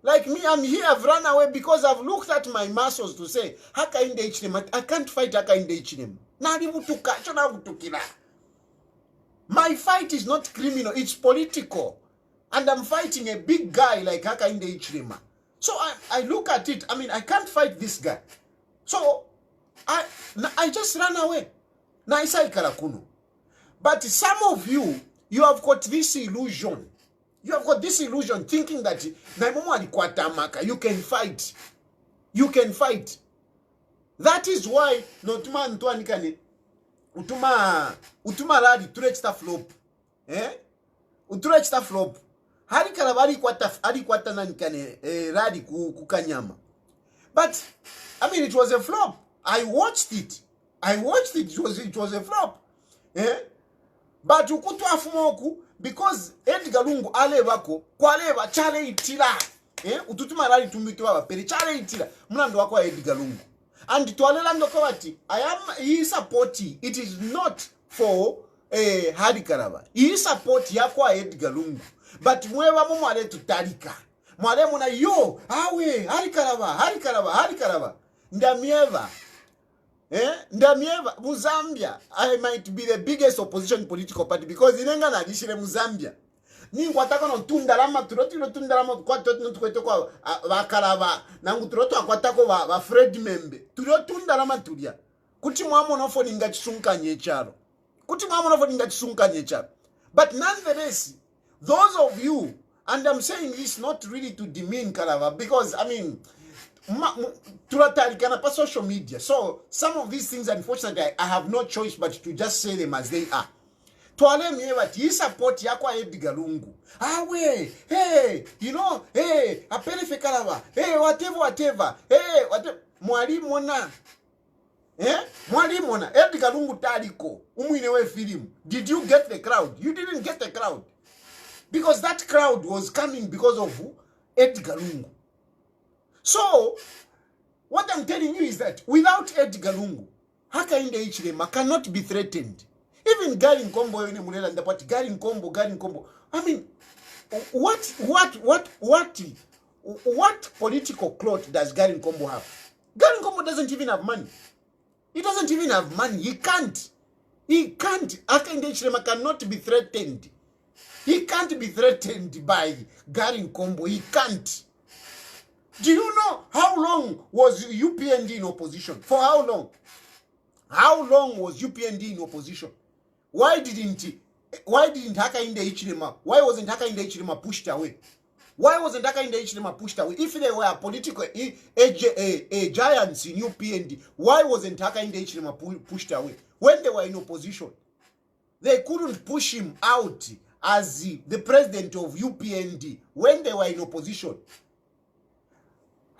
Like me, I'm here, I've run away because I've looked at my muscles to say, Hakainde Hichilema, I can't fight Hakainde Hichilema. My fight is not criminal, it's political. And I'm fighting a big guy like Hakainde Hichilema. So I look at it, I mean, I can't fight this guy. So I just ran away. But some of you have got this illusion. You have got this illusion thinking that you can fight. You can fight. That is why utuma radi turechta flop. Uturechta flop. Hari karabari kwata nanikane radi kukanyama. But I mean, it was a flop. I watched it. It was a flop. But ukutu afumoku because Edgar Lungu alevako kwaleva chale itila. Ututuma rali tumbiki baba peri chale itila. Mlandu wako wa Edgar Lungu. And tuwalela ndoko wati he support. It is not for Hari Karaba. He support yakwa Edgar Lungu. But mwewa mwale tutarika. Mwale muna yo awe Hari Karaba. Ndamieva. Ndamieva Muzambia. I might be the biggest opposition political party because inenga na dishire Muzambia. Ni kwataka no tundalama tundalama kwa tukwete kwa Karaba na nguturoto akwatako ba Fred Membe. Tundalama tulia. Kuti mwamo nofo ninga chisunkanye charo. But nonetheless, those of you, and I'm saying this not really to demean Karaba, because I mean, tunatarikana social media. So some of these things, unfortunately, I have no choice but to just say them as they are. Tuale miewa ti support yakwa Edgar Lungu. Hey, you know, hey, apele fe Karaba. Hey, whatever. Hey, whatever. Mwalimu na. Mwalimu na Edgar Lungu taliko umwinewe film. Did you get the crowd? You didn't get the crowd. Because that crowd was coming because of who? Edgar Lungu. So, what I'm telling you is that without Edgar Lungu, Hakainde Hichilema cannot be threatened. Even Garry Nkombo in Mulela and the party, Garry Nkombo. I mean, what political clout does Garry Nkombo have? Garry Nkombo doesn't even have money. He doesn't even have money. He can't. Hakainde Hichilema cannot be threatened. He can't be threatened by Garry Nkombo. He can't. Do you know how long was UPND in opposition? For how long? How long was UPND in opposition? Why didn't Hakainde Hichilema? Why wasn't Hakainde Hichilema pushed away? If they were political giants in UPND, why wasn't Hakainde Hichilema pushed away? When they were in opposition, they couldn't push him out as the president of UPND when they were in opposition.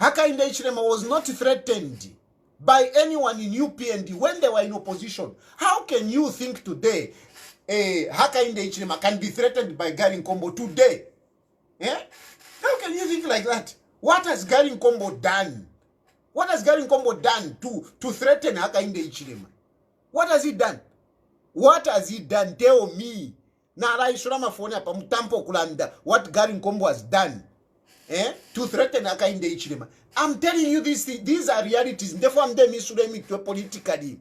Hakainde Hichilema was not threatened by anyone in UPND when they were in opposition. How can you think today Hakainde Hichilema can be threatened by Garry Nkombo today? How can you think like that? What has Garry Nkombo done? What has Garry Nkombo done to threaten Hakainde Hichilema? What has he done? Tell me. Nara Ishurama phone apa mutampo kulanda what Garry Nkombo has done to threaten Hakainde Hichilema. I'm telling you these are realities. Therefore I'm them isuremi to politically.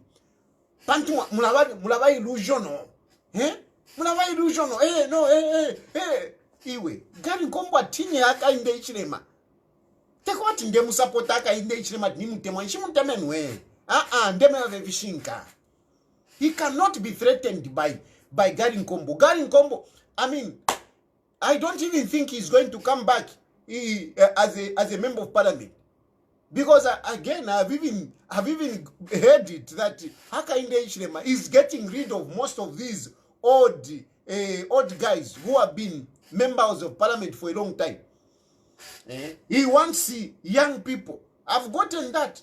Pantu mulava illusion no. Mulava illusion no. No. Iwe Garry Nkombo atinye Hakainde Hichilema. Teko ati ndemu support Hakainde Hichilema ni mutemo nshimuteme nwe. Ndeme ave vishinka. He cannot be threatened by Garry Nkombo. Garry Nkombo, I mean, I don't even think he's going to come back as a member of parliament. Because again, I've even heard it that Hakainde Hichilema is getting rid of most of these old guys who have been members of parliament for a long time. He wants young people. I've gotten that.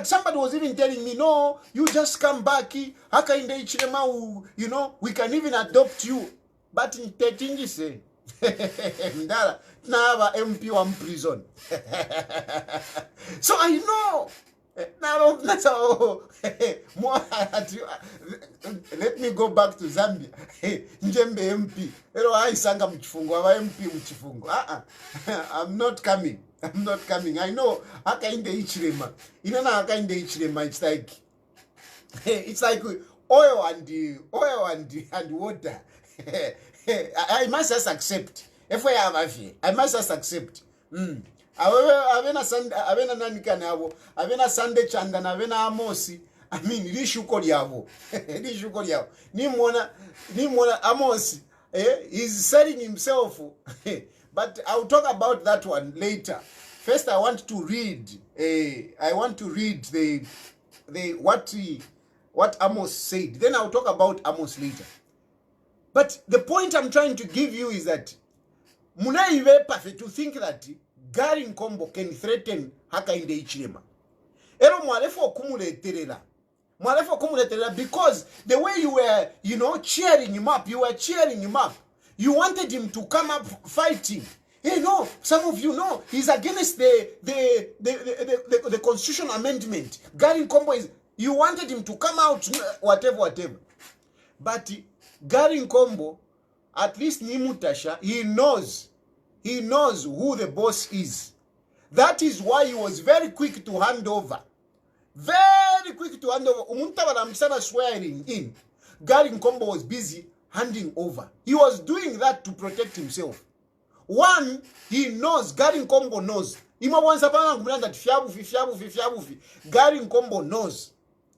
Somebody was even telling me, no, you just come back. Hakainde Hichilema, you know, we can even adopt you. But in 13 you say, Ndala, now MP one prison. So I know. Now that's how. Let me go back to Zambia. Njembe MP. Ero I sanga mchifungo. Aba MP mchifungo. I'm not coming. I know Hakainde Hichilema. Inana Hakainde Hichilema. It's like oil and water. I must just accept. If I have I must just accept. Avena Sunday changa na avena Amosi. I mean, rishuko lyavo. Nimona Amosi. He's selling himself. But I'll talk about that one later. First, I want to read what Amos said. Then I'll talk about Amos later. But the point I'm trying to give you is that Munaive perfect to think that Garry Nkombo can threaten Hakainde Hichilema. Ero mwalefo kumuleterera. Mwalefo kumuleterera because the way you were, you know, cheering him up, you were cheering him up. You wanted him to come up fighting. Hey, no, some of you know he's against the constitutional amendment. Garry Nkombo is, you wanted him to come out, whatever. But Garry Nkombo, at least Nimutasha, he knows who the boss is. That is why he was very quick to hand over. Very quick to hand over. Umuntabaramsana swearing in. Garry Nkombo was busy handing over. He was doing that to protect himself. One, he knows, Garry Nkombo knows. Garry Nkombo knows.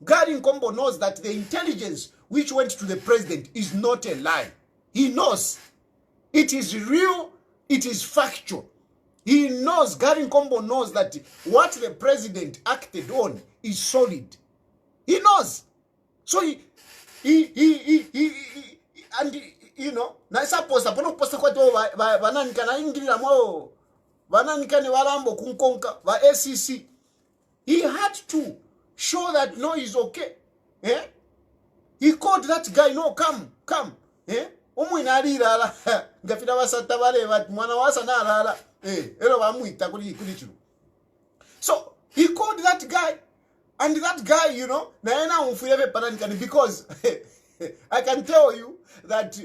Garry Nkombo knows that the intelligence which went to the president is not a lie. He knows. It is real, it is factual. He knows, Garry Nkombo knows that what the president acted on is solid. He knows. So and you know, na suppose apono posta kwa to bananika na ingirira mo bananika ne warambo kunkonka ba ACC. He had to show that no, he's okay. Eh? He called that guy, no, come. Eh? Umwinalira ngafina basata bale bat mwana wasa na ala. Ero bamuita kuli chulu. So, he called that guy, and that guy, you know, naena umfuyeve pananikani because I can tell you that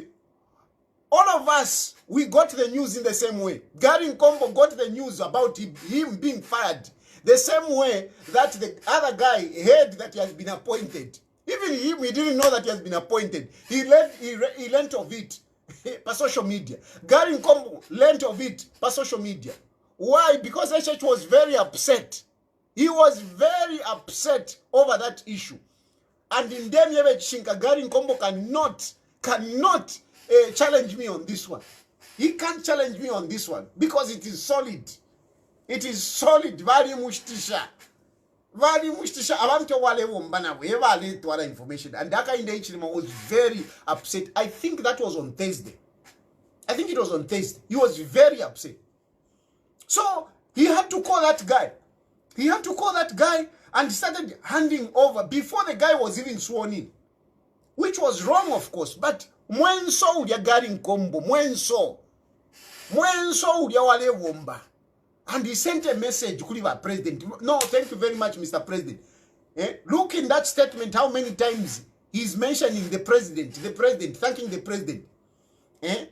all of us, we got the news in the same way. Garry Nkombo got the news about him being fired the same way that the other guy heard that he has been appointed. Even him, he didn't know that he has been appointed. He learned of it per social media. Garry Nkombo learned of it per social media. Why? Because HH was very upset. He was very upset over that issue. And in them, Garry Nkombo cannot challenge me on this one. He can't challenge me on this one because it is solid. It is solid. Very mushtisha. Abantu wale wombana wale to other information. And Hakainde Hichilema was very upset. I think that was on Thursday. I think it was on Thursday. He was very upset. So he had to call that guy. He had to call that guy and started handing over before the guy was even sworn in. Which was wrong, of course. But mwenso ulia Garry Nkombo. Mwenso ulia wale womba. And he sent a message to the president. No, thank you very much, Mr. President. Look in that statement how many times he's mentioning the president, thanking the president. I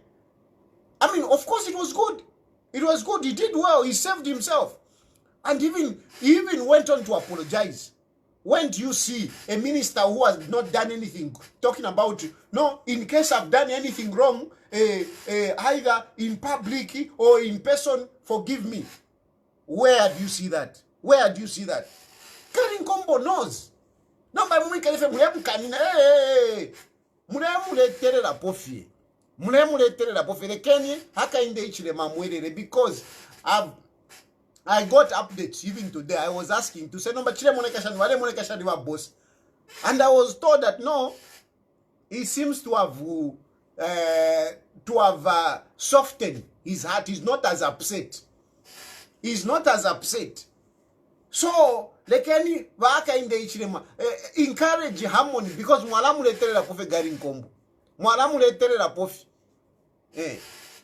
mean, of course it was good. It was good. He did well. He saved himself. And he even went on to apologize. When do you see a minister who has not done anything talking about, no, in case I've done anything wrong, either in public or in person, forgive me? Where do you see that? Where do you see that? Garry Nkombo knows. No, but we can say, because I got updates even today. I was asking to say, no, but boss. And I was told that no, he seems to have softened his heart. He's not as upset. He's not as upset. So, lekeni Hakainde Hichilema encourage harmony because mwalamu leterera pofe Garry Nkombo. Mwalamu leterera pofe.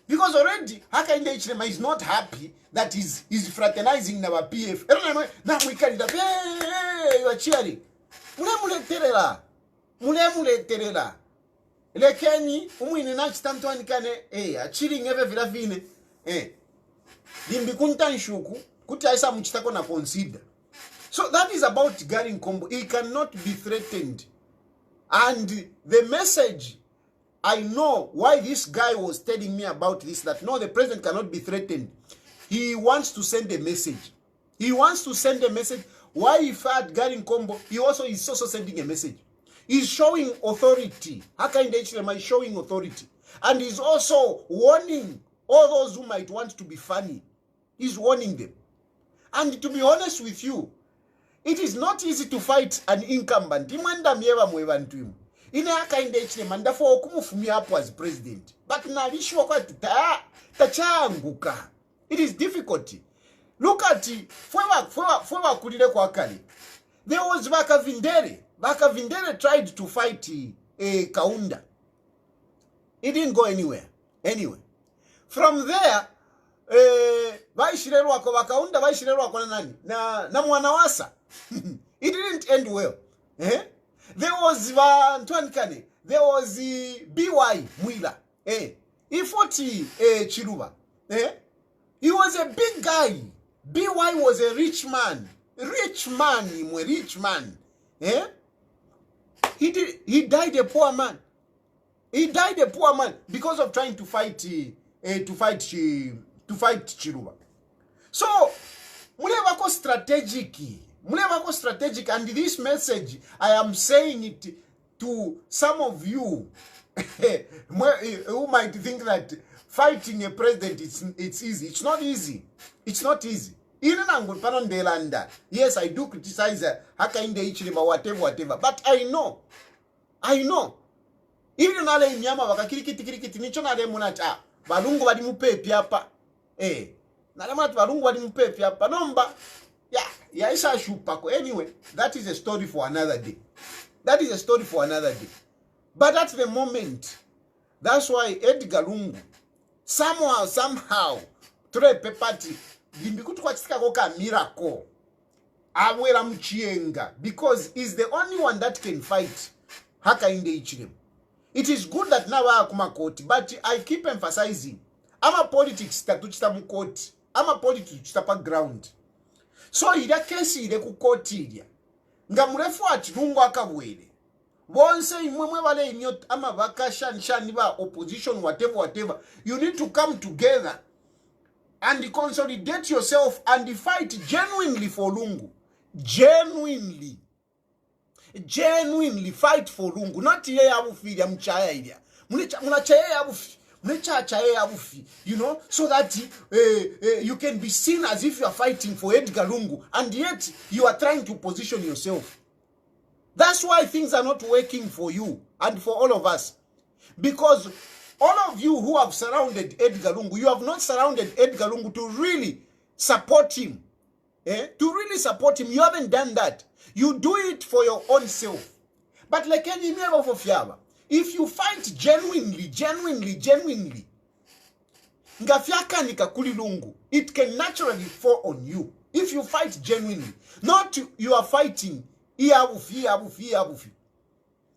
Because already Hakainde Hichilema is not happy that he's fraternizing na PF. Na mwikali you are cheering. Mulemu leterera. Lekeni umwini na chitantoani kane cheering eve vila vine. Limbi kuntanshuku kuti aisa mchitako na consider. So that is about Garry Nkombo. He cannot be threatened. And the message, I know why this guy was telling me about this, that no, the president cannot be threatened. He wants to send a message. He wants to send a message. Why he fired Garry Nkombo, he is also sending a message. He's showing authority. Hakainde Hichilema is showing authority. And he's also warning all those who might want to be funny. He's warning them. And to be honest with you, it is not easy to fight an incumbent. Imanda mieva mwevantu imu. Ine Hakainde Hichilema ndafo okumufumia hapo as president. But nalishwa kwa tachanguka. It is difficult. Look at it. Fwewa kulile kwa kali. There was Vakavindere. Vakavindere tried to fight Kaunda. It didn't go anywhere. Anyway. From there, Vaishirerwa kwa Kaunda, Vaishirerwa kwa nani? Na Mwanawasa. It didn't end well. There was Ntwankane. There was B.Y. Mwila. He fought Chiruba. He was a big guy. B.Y. was a rich man. Rich man. He died a poor man. He died a poor man because of trying to fight Chiruba. So, mulevako strategic, and this message I am saying it to some of you who might think that fighting a president it's easy. It's not easy. It's not easy. Yes, I do criticize Hakainde Ichilima, whatever. But I know. Even nale inyama wakakirikiti nicho nale munacha. Balungu wadi mupepi hapa. Nale matu balungu wadi mupepi hapa. Nomba. Yeah, isa shupako. Anyway, that is a story for another day. But at the moment, that's why Edgar Lungu, somehow, trepe party, limbikutu kwa chisika koka miracle. Awela mchienga. Because he's the only one that can fight Hakainde Ichilema. It is good that now I come court, but I keep emphasizing, I'm a politics tatuchita mu court. I'm a politics tapa ground. So ida kesi ide ku court idia. Nga mrefu achirungu akabwele. Bonse imwemwe wale inyot ama vaka shani ba opposition whatever. You need to come together and consolidate yourself and fight genuinely for Lungu. Genuinely fight for Lungu. Not ye abufi ya mchaya idia. Munachaya abufi. You know, so that you can be seen as if you are fighting for Edgar Lungu, and yet you are trying to position yourself. That's why things are not working for you and for all of us. Because all of you who have surrounded Edgar Lungu, you have not surrounded Edgar Lungu to really support him. To really support him. You haven't done that. You do it for your own self. But like any member of Fiaba, if you fight genuinely, ngafyaka nikakuli Lungu, it can naturally fall on you. If you fight genuinely, not you are fighting, iabufi.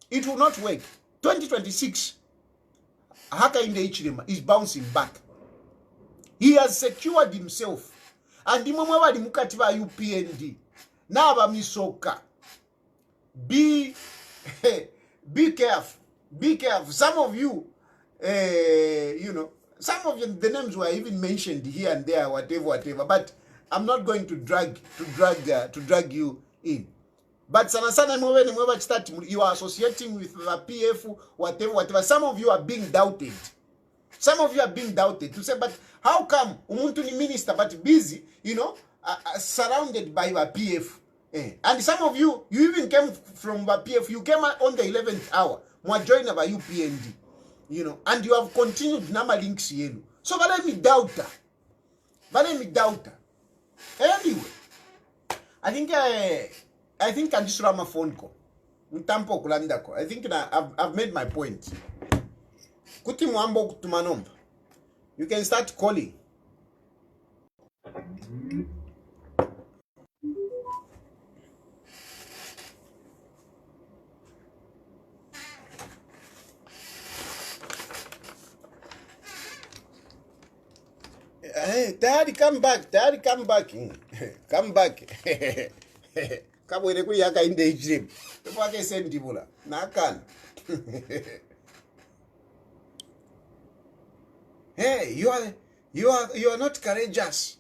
It will not work. 2026, Hakainde Ichilema is bouncing back. He has secured himself. And imamwa di mukatiba UPND. Naba misoka. Be careful. Be careful. Some of you, some of you, the names were even mentioned here and there, whatever. But I'm not going to drag you in. But sana you are associating with the PF, whatever. Some of you are being doubted. To say, but how come umuntu ni minister but busy, surrounded by the PF? And some of you even came from the PF. You came on the 11th hour. Join by UPND, and you have continued number links here. So let me doubt her. Anyway, I think I just ran my phone call. I think I've made my point. Kuti mwambo kutumanomba. You can start calling. Hey, Daddy, come back. Come back. Kabwele kuli Hakainde Ichilema. Pepake sendi bula. Nakana. Hey, you are not courageous.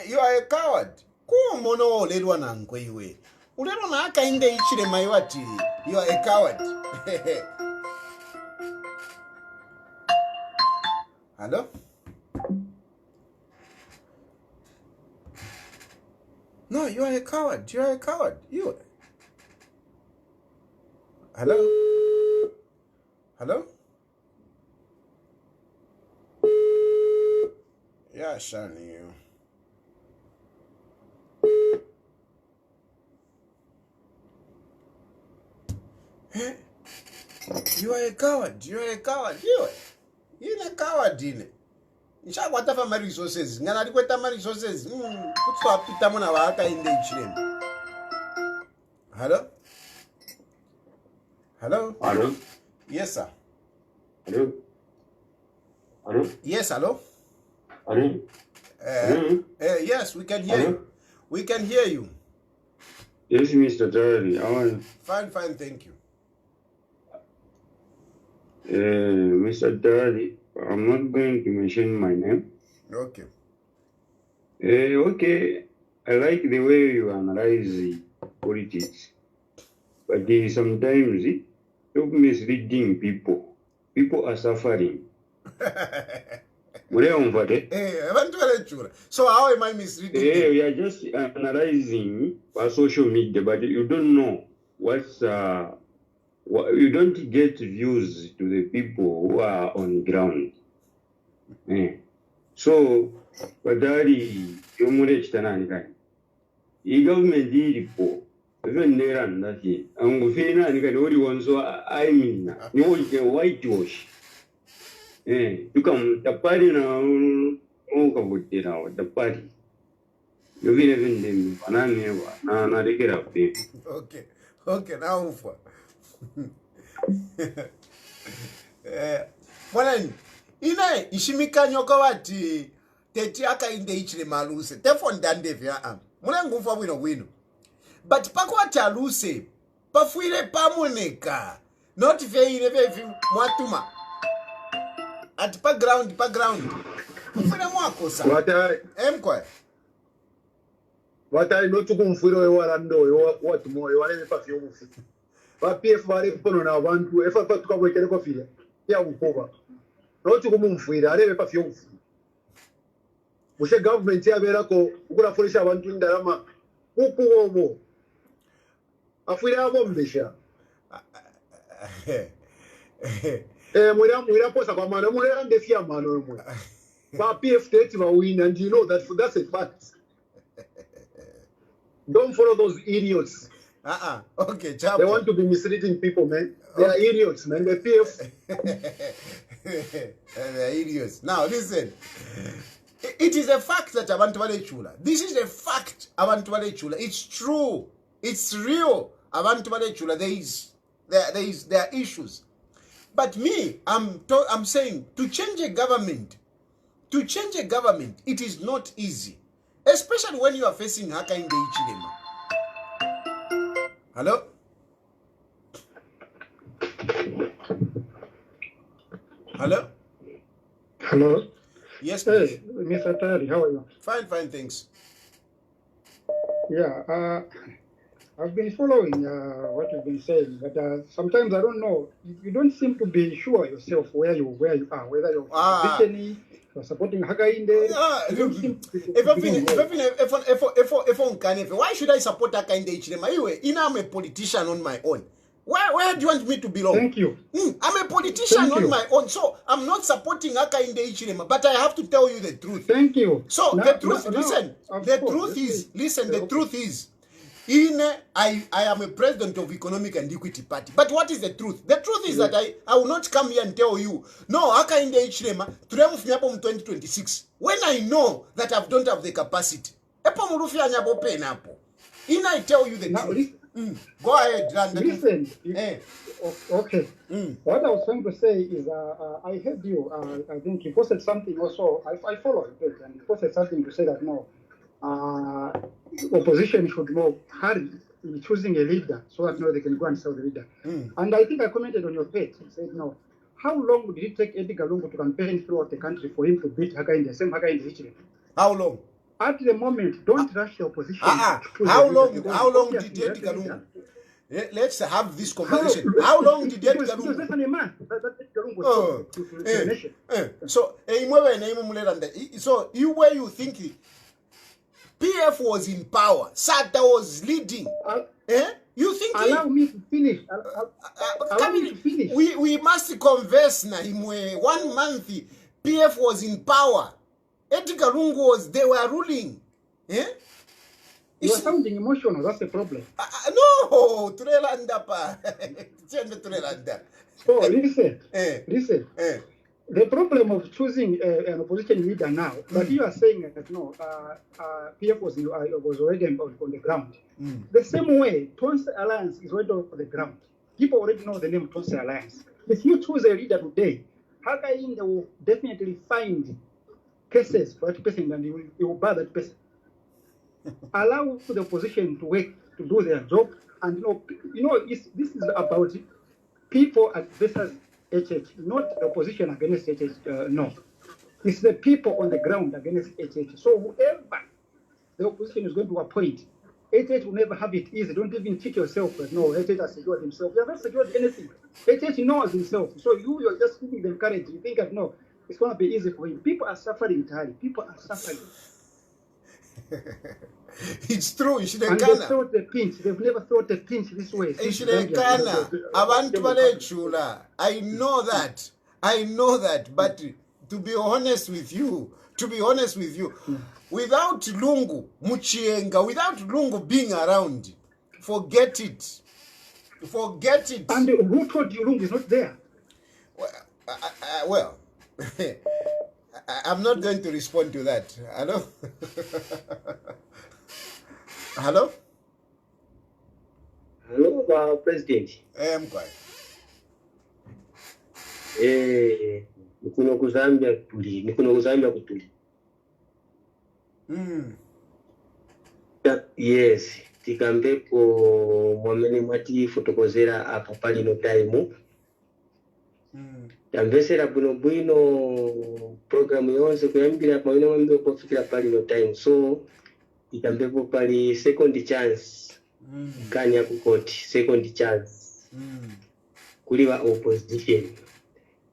You are a coward. Kumono olelwa na nkwe iwe. Ulelwa na Hakainde Ichilema iwati. You are a coward. Hello? No, you are a coward. You. Hello? Yeah, Shani, you. You are a coward. You are a coward. You're a coward. Nchakwata my resources. Ngana likweta my resources. Kutwa pita mona waka in the chilem. Hello? Hello? Hello? Yes, sir. Hello? Hello? Yes, hello? Hello? Yes, we can hear you. We can hear you. Yes, Mr. Garry. How are you? Fine, fine, thank you. Mr. Garry, I'm not going to mention my name. Okay. Okay, I like the way you analyze politics, but sometimes you're misleading people. People are suffering. So how am I misleading? We are just analyzing social media, but you don't know you don't get views to the people who are on the ground. So, badari yomure chitanani kai. I government ilipo, even nera ndaki. Angufina ni kai ori wanzo I mean, ni whitewash. You come the party now. The party. You will even them banana na get up there. Okay, now for Mwanani ina ishimika nyoka wati teti aka inde ichile maluse tefon dandevi mwana ngufa wino but pako wati aluse pafuile pamoneka not feile vevi mwatuma at pa ground mfuna mwako sa mkwa Watai no tukumfwiro ewalando watumo ewaleme pafyo mufi PF bari kupono na abantu efa tukabwekere ko file ya ukoba no tukumfwira arebe pafyo mufi mushe government yabera ko ukura folisha abantu ndarama ukuwobo afwira abo mbesha mwira posa kwa mano mwira ndefia mano mwe ba PF tete ba win and you know that's a fact. Don't follow those idiots. Okay, they want to be misleading people, man. They are idiots, man. They're PF. They're idiots. Now, listen. It is a fact that Abantu Chula. This is a fact, Abantu Chula. It's true. It's real. Abantu Chula. There are issues. But me, I'm saying to change a government, it is not easy. Especially when you are facing Haka in the Ichilema. Hello? Hello? Hello? Yes, please. Hey, Mr. Tari, how are you? Fine, thanks. Yeah, I've been following what you've been saying, but sometimes I don't know. You don't seem to be sure yourself where you are, whether you're positioning. Supporting Hakainde. Why should I support Hakainde? I'm a politician on my own. Where do you want me to belong? Thank you. I'm a politician on my own, so I'm not supporting Hakainde Ichilema, but I have to tell you the truth. Thank you. So the truth is, I am a president of Economic and Equity Party. But what is the truth? The truth is that I will not come here and tell you, no, Haka in the Ichlema, to remove me up in 2026. When I know that I don't have the capacity. I tell you the truth. Go ahead, Randy. Listen. Okay. What I was trying to say is, I heard you. I think you posted something also. I followed it, and you posted something to say that no. Opposition should more hurry in choosing a leader so that they can go and sell the leader. And I think I commented on your page. I said, no, how long did it take Edgar Lungu to campaign throughout the country for him to beat Hakainde, same Hakainde Hichilema? How long? At the moment, don't rush the opposition. How long did Edgar Lungu? Let's have this conversation. How long did Edgar Lungu? It was less than a month. Edgar Lungu was to the nation. So, where you think PF was in power, Sata was leading. You think allow me to finish. Allow me to finish. We must converse now. 1 month PF was in power. Edgar Lungu they were ruling. You are sounding emotional. That's the problem. No, Turelanda pa. Turelanda. So listen, Eh. listen. Eh. The problem of choosing an opposition leader now, but you are saying that no, PF was already on the ground. The same way, Tonse Alliance is already on the ground. People already know the name Tonse Alliance. If you choose a leader today, Hakainde will definitely find cases for that person and he will bar that person. Allow the opposition to work, to do their job, and this is about people versus HH, not the opposition against HH. No, it's the people on the ground against HH. So whoever the opposition is going to appoint, HH will never have it easy. Don't even cheat yourself that no, HH has secured himself. He has not secured anything. HH knows himself. So you're just giving them courage. You think that no, it's going to be easy for him. People are suffering entirely. People are suffering. It's true. And they felt the pinch. They've never felt the pinch this way. I know that. But to be honest with you, without Lungu Muchienga, without Lungu being around, forget it. And who told you Lungu is not there? Well, I'm not going to respond to that. Hello? Hello? Hello, President. I'm quiet. Nikuno kuzambia kutuli. Yes, tikambepo mwamene mwati fotokozera apa pali no time. Tambesera bwino program yonse kuyambira pamene mwambe kufikira pali no time. So ikambepo pali second chance. Kani ya kukoti second chance. Kuliwa opposition.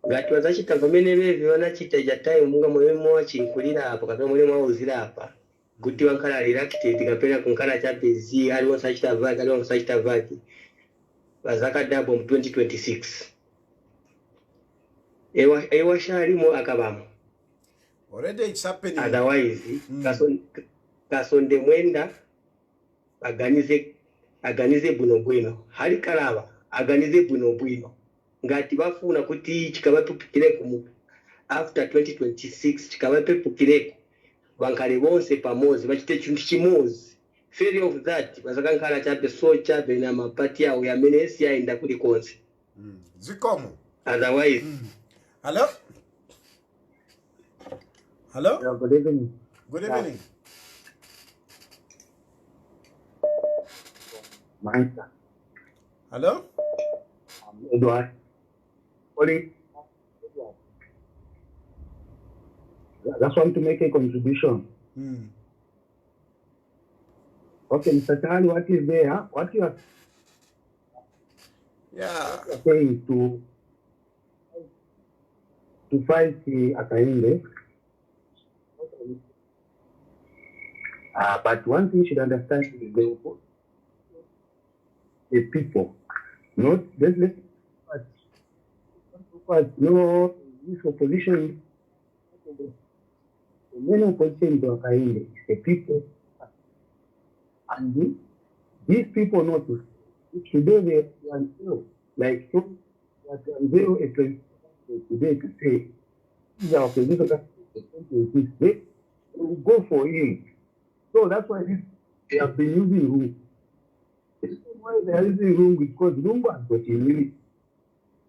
Ngati wazachita pamene bevi wanachita ja time munga mwemo wachinkulira apa kapena mwemo wauzira apa. Kuti wankala relaxed tikapera kunkala cha bezi ali wasachita vaki. Bazaka double mu 2026. Ewa shalimo akabamo. Already it's happening. Otherwise, kasonde mwenda aganize buno bwino. Hali kalaba aganize buno bwino. Ngati bafuna kuti chikabapukireko mu after 2026 chikabapukireko bankale bonse pamozi bachite chintu chimozi. Failure of that bazakankala chape so chape na mapati yawo yamene esi yaenda kuli konse. Zikomo. Otherwise. Hello? Hello? Yeah, good evening. Good evening. Hello? Edward. That's want to make a contribution. Okay, Mr. Tali, what is there? What you are saying to fight Akainde? But one thing you should understand is the people, not let's no this opposition. The main opposition to Akainde is the people, and these people know to today they are like so that they are today to say these are opposition they will go for him. So that's why they have been using room. Why they are using room because room has got immunity.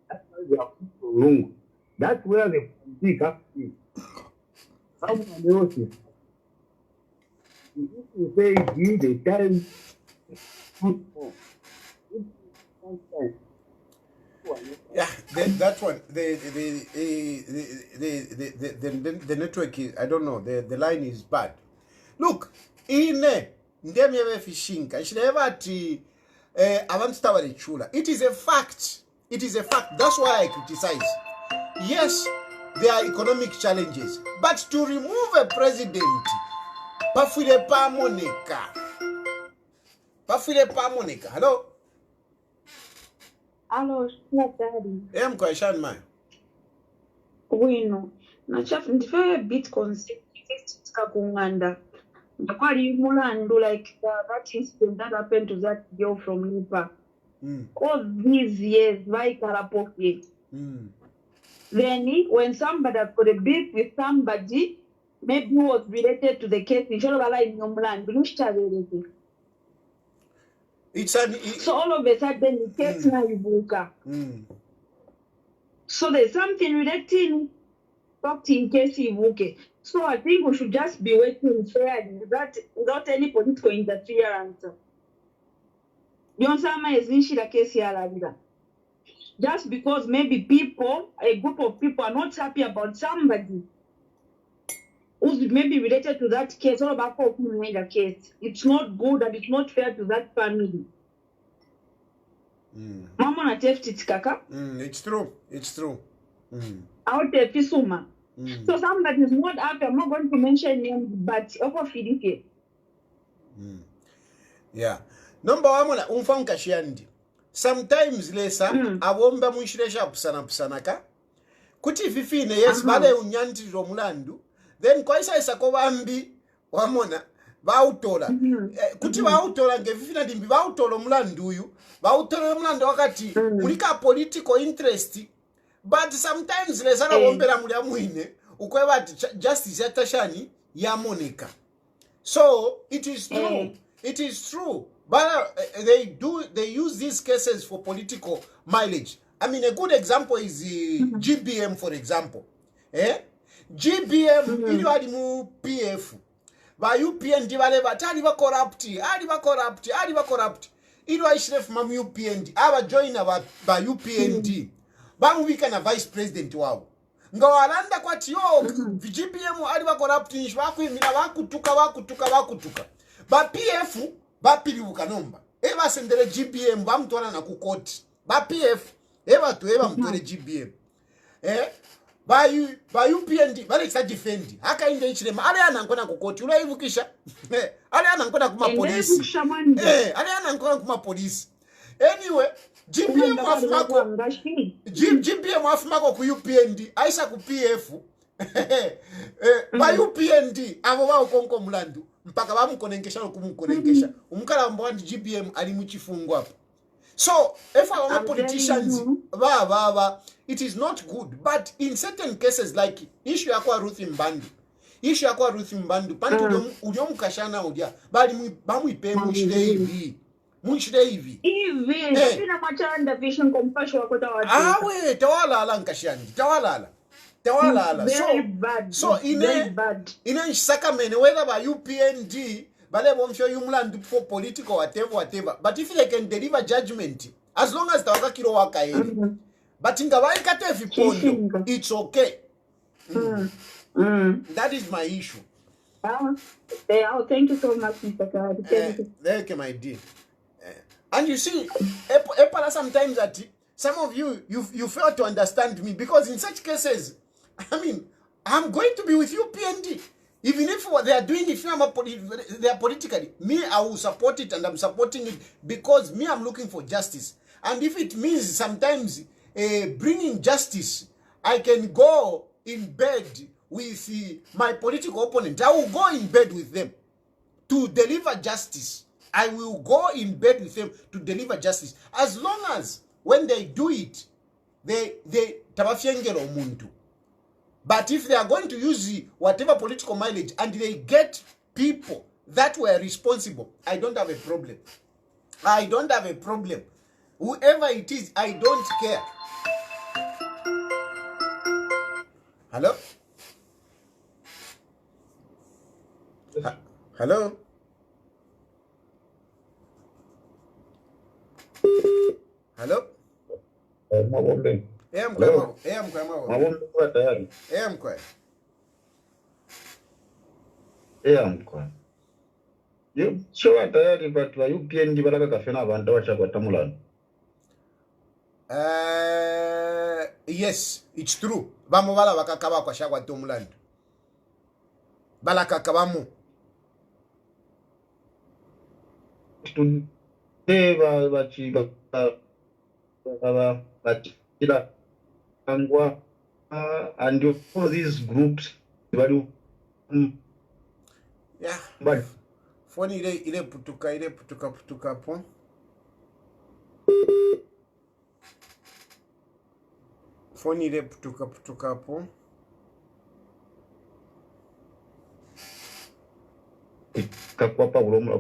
That's why they are put for room. That's where the politics have to be. Someone else is. If you say give the time good for. Yeah, that one. The network is, I don't know. The line is bad. Look, ine ndemye fishinka. Ishilevati abantu tawari chula. It is a fact. That's why I criticize. Yes, there are economic challenges, but to remove a president, pafile pa Monica. Hello. Hello, Daddy. I'm question man. Wino. Na chaf ndife bit concerned kunganda. Kwali Mulandu, like that incident that happened to that girl from Nipa. All these years, why Karapoke? Then, when somebody has got a beef with somebody, maybe who was related to the case, it's so all of a sudden, the case now you So there's something relating talked in case he. So I think we should just be waiting fairly without any political interference. Yonsama is in the case here. Just because maybe a group of people are not happy about somebody who's maybe related to that case, or about who made the case. It's not good and it's not fair to that family. Mama na tefti kaka. It's true. It's true. Out there, Fisuma. So somebody is not happy. I'm not going to mention names, but over Philippe. Yeah. Number one, umfam kashiandi. Sometimes lesa awomba muishiresha pusanaka. Kuti vifine yes bale unyanti romulandu. Then kwaisa isakobambi wamona bautola. Kuti bautola ngevifina dimbi bautola mulandu uyu. Bautola mulandu wakati mulika political interest. But sometimes lesa na wombera mulia muine ukweba justice yatashani ya Monica. So it is true. It is true. But they use these cases for political mileage. I mean, a good example is GBM, for example. GBM, ili wadi mu PF. Ba UPND wale batali ba corrupti, ali ba corrupti. Ili wa ishref mamu UPND, aba join ba UPND. Ba mwika na vice president wao. Nga walanda kwa tiyo, GBM ali ba corrupti, nishwaku imina wakutuka. Ba PF, ba pilibuka nomba. Eba sendere GBM, ba mtuwana na kukoti. Ba PF, eba mtuwane GBM. Ba UPND, ba leksa defendi. Haka inde ichilema, ale anankona kukoti. Ula ivukisha. Ale anankona kuma polisi. Ale anankona kuma polisi. Anyway, GBM wafumako ku UPND. Aisha ku PF. Ba UPND, avo wao konko mulandu. Mpaka bamukonenkesha no kumukonenkesha umukala mbwandi GBM ali muchifungo hapo. So if our politicians it is not good, but in certain cases like issue yakwa Ruth Bandu pantu ulyomukashana udya bali bamuipe mushire hivi sina machanda vision compassion wakota watu awe tawala nkashani tawala so ina nsakamene whether by UPND bale bomfyo yumlandu for political whatever, but if they can deliver judgment as long as tawaka kilo wakaeli but ingawa ikate vipondo it's okay. That is my issue. Thank you so much, Mr. Kari. Thank you, my dear. And you see, sometimes that some of you fail to understand me, because in such cases, I mean, I'm going to be with you, PND. Even if what they are doing, if they are politically, me, I will support it, and I'm supporting it because me, I'm looking for justice. And if it means sometimes bringing justice, I can go in bed with my political opponent. I will go in bed with them to deliver justice. I will go in bed with them to deliver justice. As long as when they do it, they tabafiengelo muntu. But if they are going to use whatever political mileage and they get people that were responsible, I don't have a problem. I don't have a problem. Whoever it is, I don't care. Hello? Hello? Hello? Mabombe. Mkwema. Mabombe kwa tayari. Mkwe. Mkwe. Yo, showa tayari but wa UPND balaka kafena abantu bachakwata mulano. Yes, it's true. Bamu bala bakakaba kwa shagwa tomulando. Bala kakabamu. Teva bachiba bachila angwa and all these groups Yeah. But Phone ile putuka po. Phone ile putuka po.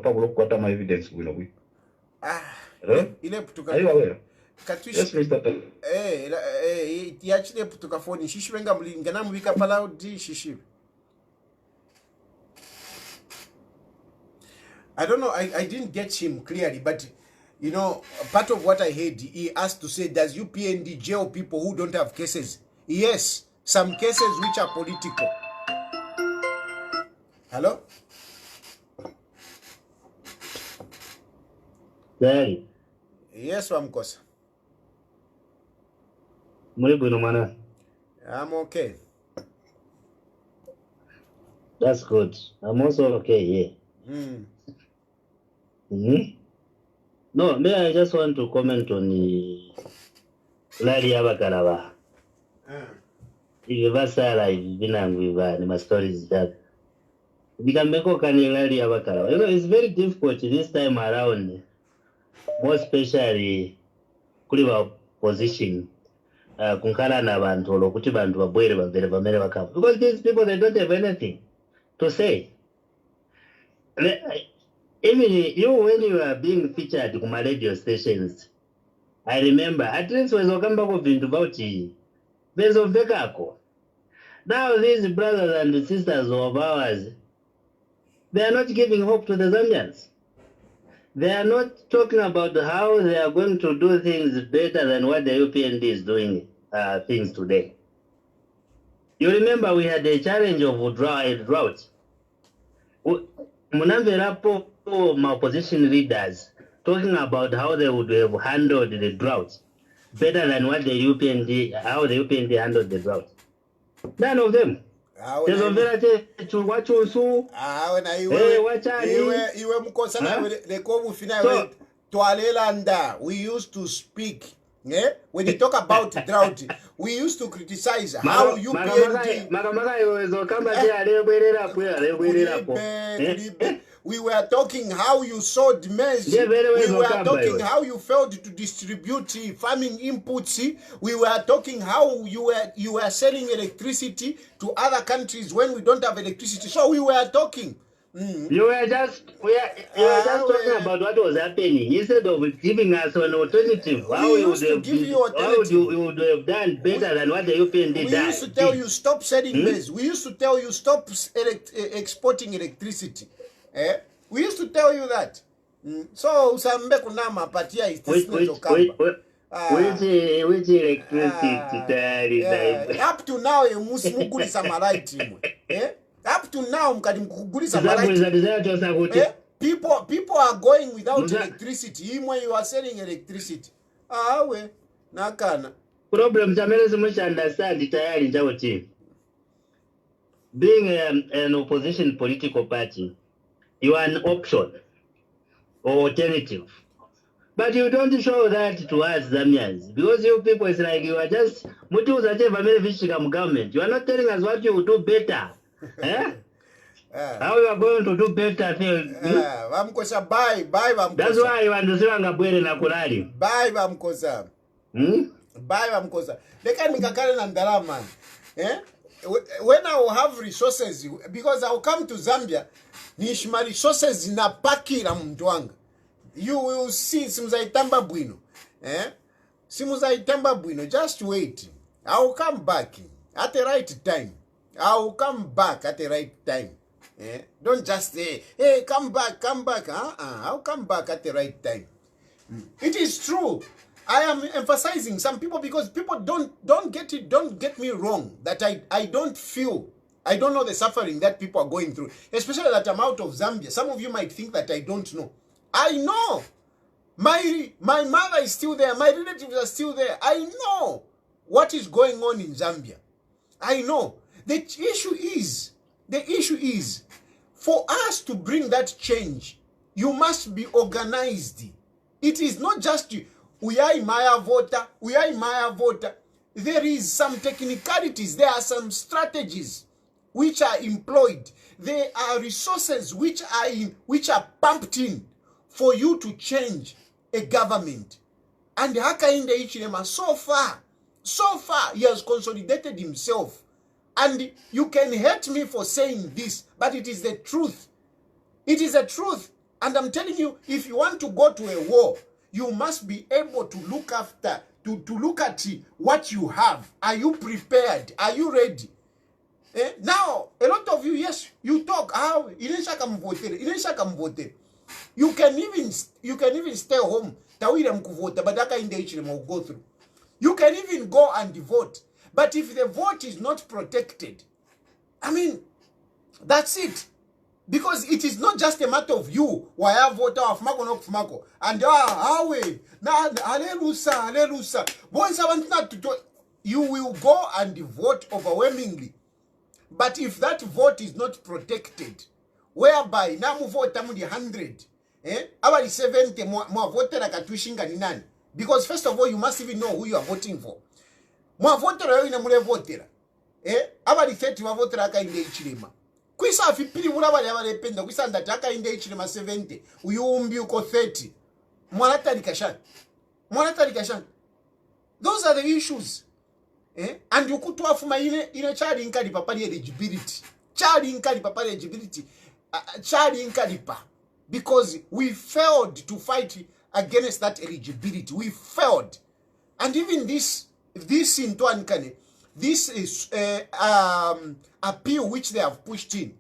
Pablo kwata my evidence bwino bwi. Ile putuka. Are you aware? Katwishi. Yes, Mr. Yachile putuka phone shishiwenga mlingana mubika pala di shishi. I don't know, I didn't get him clearly, but you know, part of what I heard, he asked to say, does UPND jail people who don't have cases? Yes, some cases which are political. Hello? Garry. Yes, Wamkosa. Muy bueno, man. I'm okay. That's good. I'm also okay, yeah. No, I just want to comment on the Lari Abakaraba. If you ever saw like Vinang with my stories that we can make a Lari Abakaraba. You know, it's very difficult this time around, more especially Kuliba position. Kunkala na bantu lokuti bantu babwere babere bamere bakamu, because these people, they don't have anything to say. Even you, when you are being featured on my radio stations, I remember at least when you come back with into Bauchi, there's a Bekako. Now these brothers and sisters of ours, they are not giving hope to the Zambians. They are not talking about how they are going to do things better than what the UPND is doing things today. You remember we had a challenge of drought. Munamverapo my opposition leaders talking about how they would have handled the drought better than what the UPND, how the UPND handled the drought. None of them. Iwe mukosana lekobu fina twalelanda. We used to speak. When you talk about drought, we used to criticize how you we were talking how you sowed maize. We were talking how you failed to distribute farming inputs. We were talking how you were selling electricity to other countries when we don't have electricity. So we were talking. You were just talking about what was happening instead of giving us an alternative. How you would have done better than what the UPND did. We used to tell you stop selling maize. We used to tell you stop exporting electricity. We used to tell you that. So usambe kunama patia is which electricity up to now musmugulisa malaiti mwe. Up to now mkadimkugulisa malaiti. People are going without electricity. When you are selling electricity. We nakana. Problem Jameles much understand tayari njawo team. Being an opposition political party, you are an option or alternative. But you don't show that to us Zambians. Because you people, it's like you are just government. You are not telling us what you will do better. How you are going to do better things. Bye, Vamkosa. That's why you understand Ngabwere na kulali. Bye, Vamkosa. Bye, Vamkosa. Leka nikakale na ndalama. When I will have resources, because I will come to Zambia, nishima resources na paki la mtuanga. You will see simuzaitamba bwino. Simuzaitamba bwino. Just wait. I will come back at the right time. I will come back at the right time. Don't just say, hey, come back. I'll come back at the right time. It is true. I am emphasizing some people because people don't get it. Don't get me wrong that I don't feel. I don't know the suffering that people are going through. Especially that I'm out of Zambia. Some of you might think that I don't know. I know. My mother is still there. My relatives are still there. I know what is going on in Zambia. I know. The issue is, for us to bring that change, you must be organized. It is not just we are Maya voter. There is some technicalities. There are some strategies. which are employed. There are resources which are pumped in for you to change a government. And Hakainde Hichilema, so far, he has consolidated himself. And you can hate me for saying this, but it is the truth. It is the truth. And I'm telling you, if you want to go to a war, you must be able to look after, to look at what you have. Are you prepared? Are you ready? Now, a lot of you, yes, you talk. You can even stay home. Will go through. You can even go and vote. But if the vote is not protected, I mean, that's it. Because it is not just a matter of you. Why I vote of Mako no Mako. And you will go and vote overwhelmingly. But if that vote is not protected, whereby now move vote the 100, about 70 more voter like a tuishinga ni nani. Because first of all, you must even know who you are voting for. More voter in a mule voter. About the 30 voter like in the Ichilema. Kwisa afipili mula wale penda kwisa ndataka in the Ichilema 70. Uyumbi uko 30. Mwanata likashan. Those are the issues. And you could have my in child in Kalipa eligibility. Child in Kalipa eligibility. Child in Kalipa. Because we failed to fight against that eligibility. We failed. And even this in Tuankane, this is appeal which they have pushed in.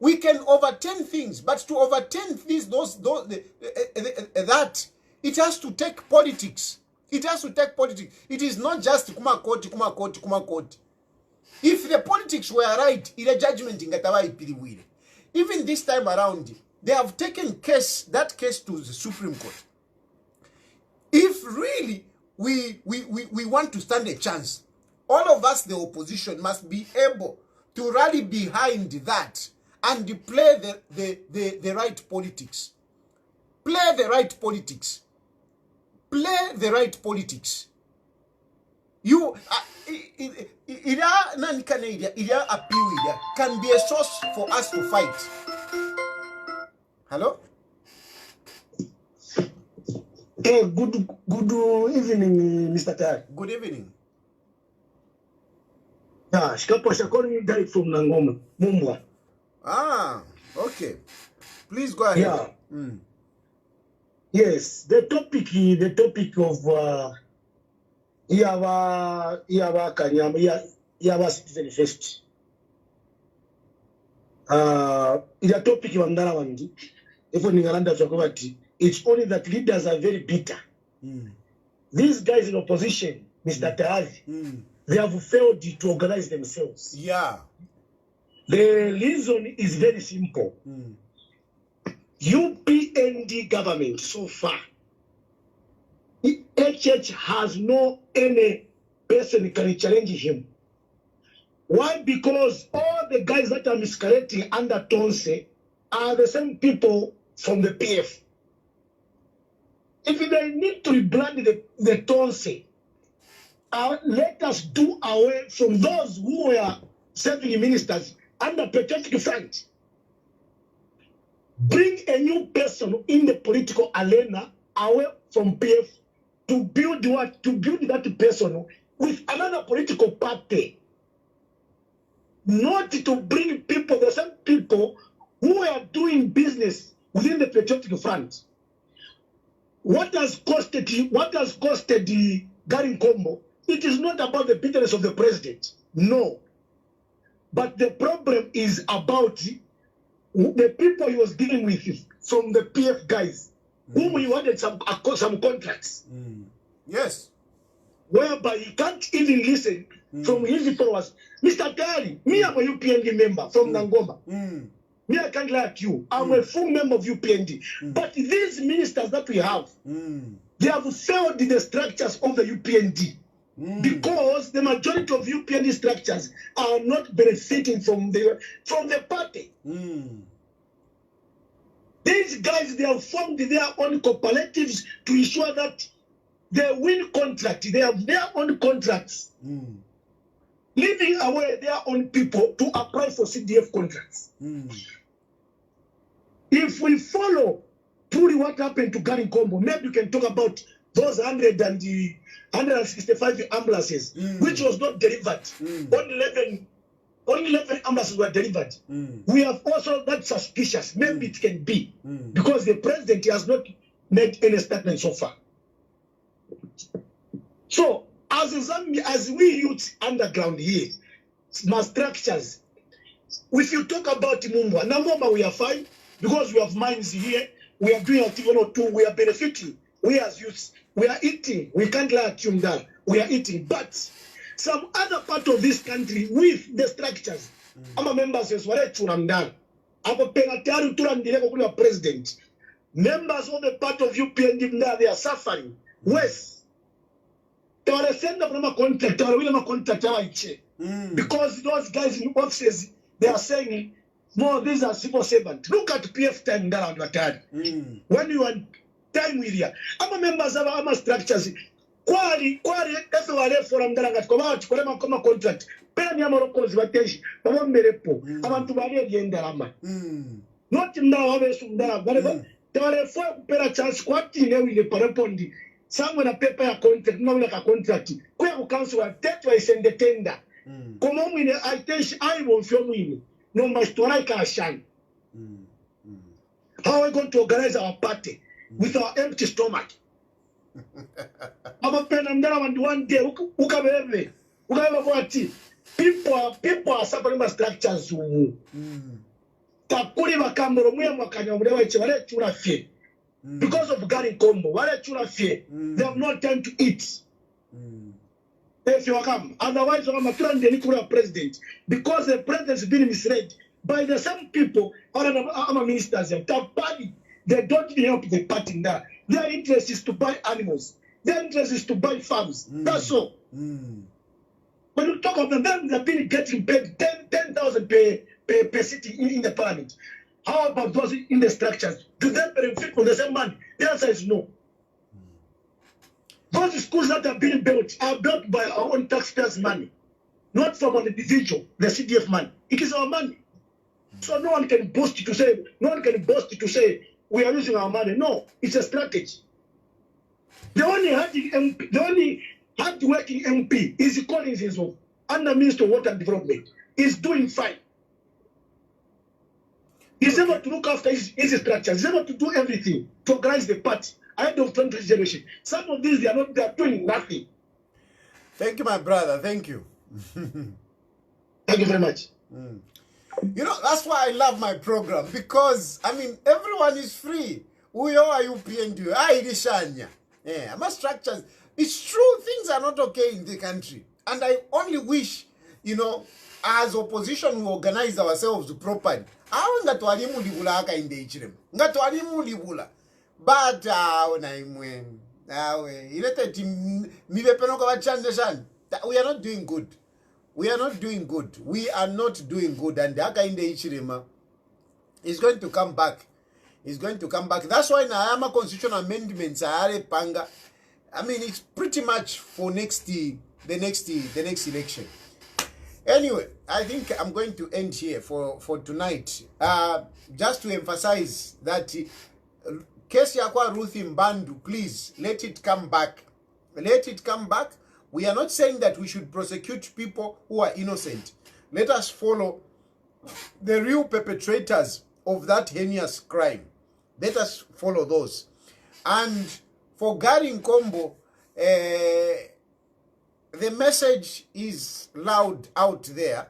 We can overturn things, but to overturn these, that, it has to take politics. It has to take politics. It is not just kuma court. If the politics were right, ile judgment ingatawa ipiliwile. Even this time around, they have taken that case to the Supreme Court. If really we want to stand a chance, all of us, the opposition, must be able to rally behind that and play the right politics. Play the right politics. Play the right politics. You can be a source for us to fight. Hello? Hey, good evening, Mr. Tayari. Good evening. Yeah, Shikapo calling you direct from Nangoma, Mumbwa. Ah, okay. Please go ahead. Yeah. Yes, the topic of Yava Citizen Fest. The topic of Ndara Wandi. If in Ngalanda Chokobati, it's only that leaders are very bitter. These guys in opposition, Mr. Tayari, they have failed to organize themselves. Yeah. The reason is very simple. UPND government so far, HH has no any person can challenge him. Why? Because all the guys that are miscalculating under Tonse are the same people from the PF. If they need to rebrand the Tonse, let us do away from those who were serving ministers under Patriotic Front. Bring a new person in the political arena away from PF to build what? To build that person with another political party. Not to bring people, the same people who are doing business within the Patriotic Front. What has costed the Garry Nkombo? It is not about the bitterness of the president. No. But the problem is about the people he was dealing with from the PF guys, whom he wanted some contracts. Yes. Whereby he can't even listen from his followers. Mr. Garry, me I'm a UPND member from Nangoma. Me, I can't lie to you. I'm a full member of UPND. But these ministers that we have, they have failed the structures of the UPND. Because the majority of UPND structures are not benefiting from the party. These guys, they have formed their own cooperatives to ensure that they win contract. They have their own contracts. leaving away their own people to apply for CDF contracts. If we follow truly what happened to Garry Nkombo, maybe we can talk about those 165 ambulances, which was not delivered. Only 11 ambulances were delivered. We have also that suspicious. Maybe it can be because the president has not made any statement so far. So, as we youth underground here, smart structures, if you talk about Mumba, we are fine because we have mines here, we are doing activity 102, we are benefiting. We as youths, we are eating. We can't lie at you down. We are eating. But some other part of this country with the structures, our members is what I'm done. Our penatari to president. Members of the part of UPND now they are suffering. West. They are sending from a contract, because those guys in offices they are saying, no, these are civil servants. Look at PF time down when you are time with you. Our members of our structures. Quali, FWF for Amdanga, come out, come contract. Penamoroco's vacation, Pamamberepo, Amantubari, the Endarama. Not now, whatever. There are 4 chance squatting there with the Parapondi. Someone a paper a contract, no like a contract. Quail council, that way send the tender. Come on, I think I won't film me. No, my story can shine. How are we going to organize our party with our empty stomach? I'm a pen and down one day. Who can people are suffering by structures. Because of Garry Nkombo, they have no time to eat. If you come, otherwise, I'm a president because the president is being misled by the same people or other ministers. They don't even help the party there. Their interest is to buy animals. Their interest is to buy farms. That's all. When you talk of them, they're being getting paid 10,000 per city in the parliament. How about those in the structures? Do they benefit from the same money? The answer is no. Those schools that are being built are built by our own taxpayers' money, not from an individual, the CDF money. It is our money. So no one can boast to say, we are using our money. No, it's a strategy. The only hard-working MP is Collins himself, under Minister of Water Development. He's doing fine. He's able to look after his structures. He's able to do everything to organize the party ahead of 20th generation. Some of these, they are doing nothing. Thank you, my brother. Thank you. Thank you very much. You know, that's why I love my program, because, I mean, everyone is free. We all are UPND. Yeah, my structures. It's true, things are not okay in the country. And I only wish, you know, as opposition, we organize ourselves properly. But we are not doing good. We are not doing good. We are not doing good. And Hakainde Ichirema is going to come back. He's going to come back. That's why Nayama constitutional amendments are panga. I mean, it's pretty much for the next election. Anyway, I think I'm going to end here for tonight. Just to emphasize that case yakwa Ruth in Bandu, please let it come back. Let it come back. We are not saying that we should prosecute people who are innocent. Let us follow the real perpetrators of that heinous crime. Let us follow those. And for Garry Nkombo, the message is loud out there.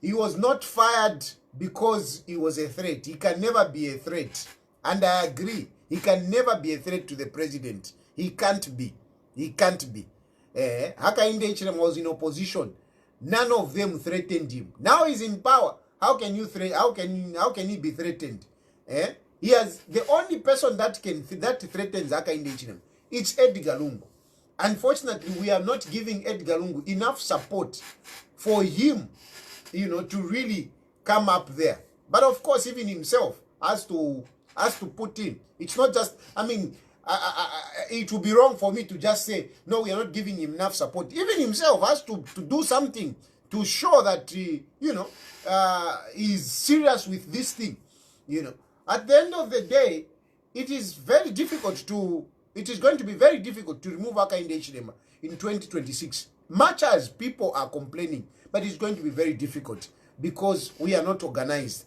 He was not fired because he was a threat. He can never be a threat. And I agree. He can never be a threat to the president. He can't be. He can't be. Hakainde Hichilema was in opposition. None of them threatened him. Now he's in power. How can you how can he be threatened? He has the only person that threatens Hakainde Hichilema. It's Edgar Lungu. Unfortunately, we are not giving Edgar Lungu enough support for him, you know, to really come up there. But of course, even himself has to put in. It's not just, I mean, it would be wrong for me to just say, no, we are not giving him enough support. Even himself has to do something to show that, he's serious with this thing. At the end of the day, it is going to be very difficult to remove Hakainde Hichilema in 2026. Much as people are complaining, but it's going to be very difficult because we are not organized.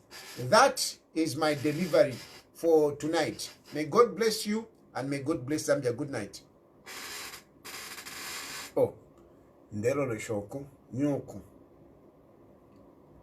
That is my delivery for tonight. May God bless you and may God bless Zambia. Good night. Oh, ndero le shoko, nyoku.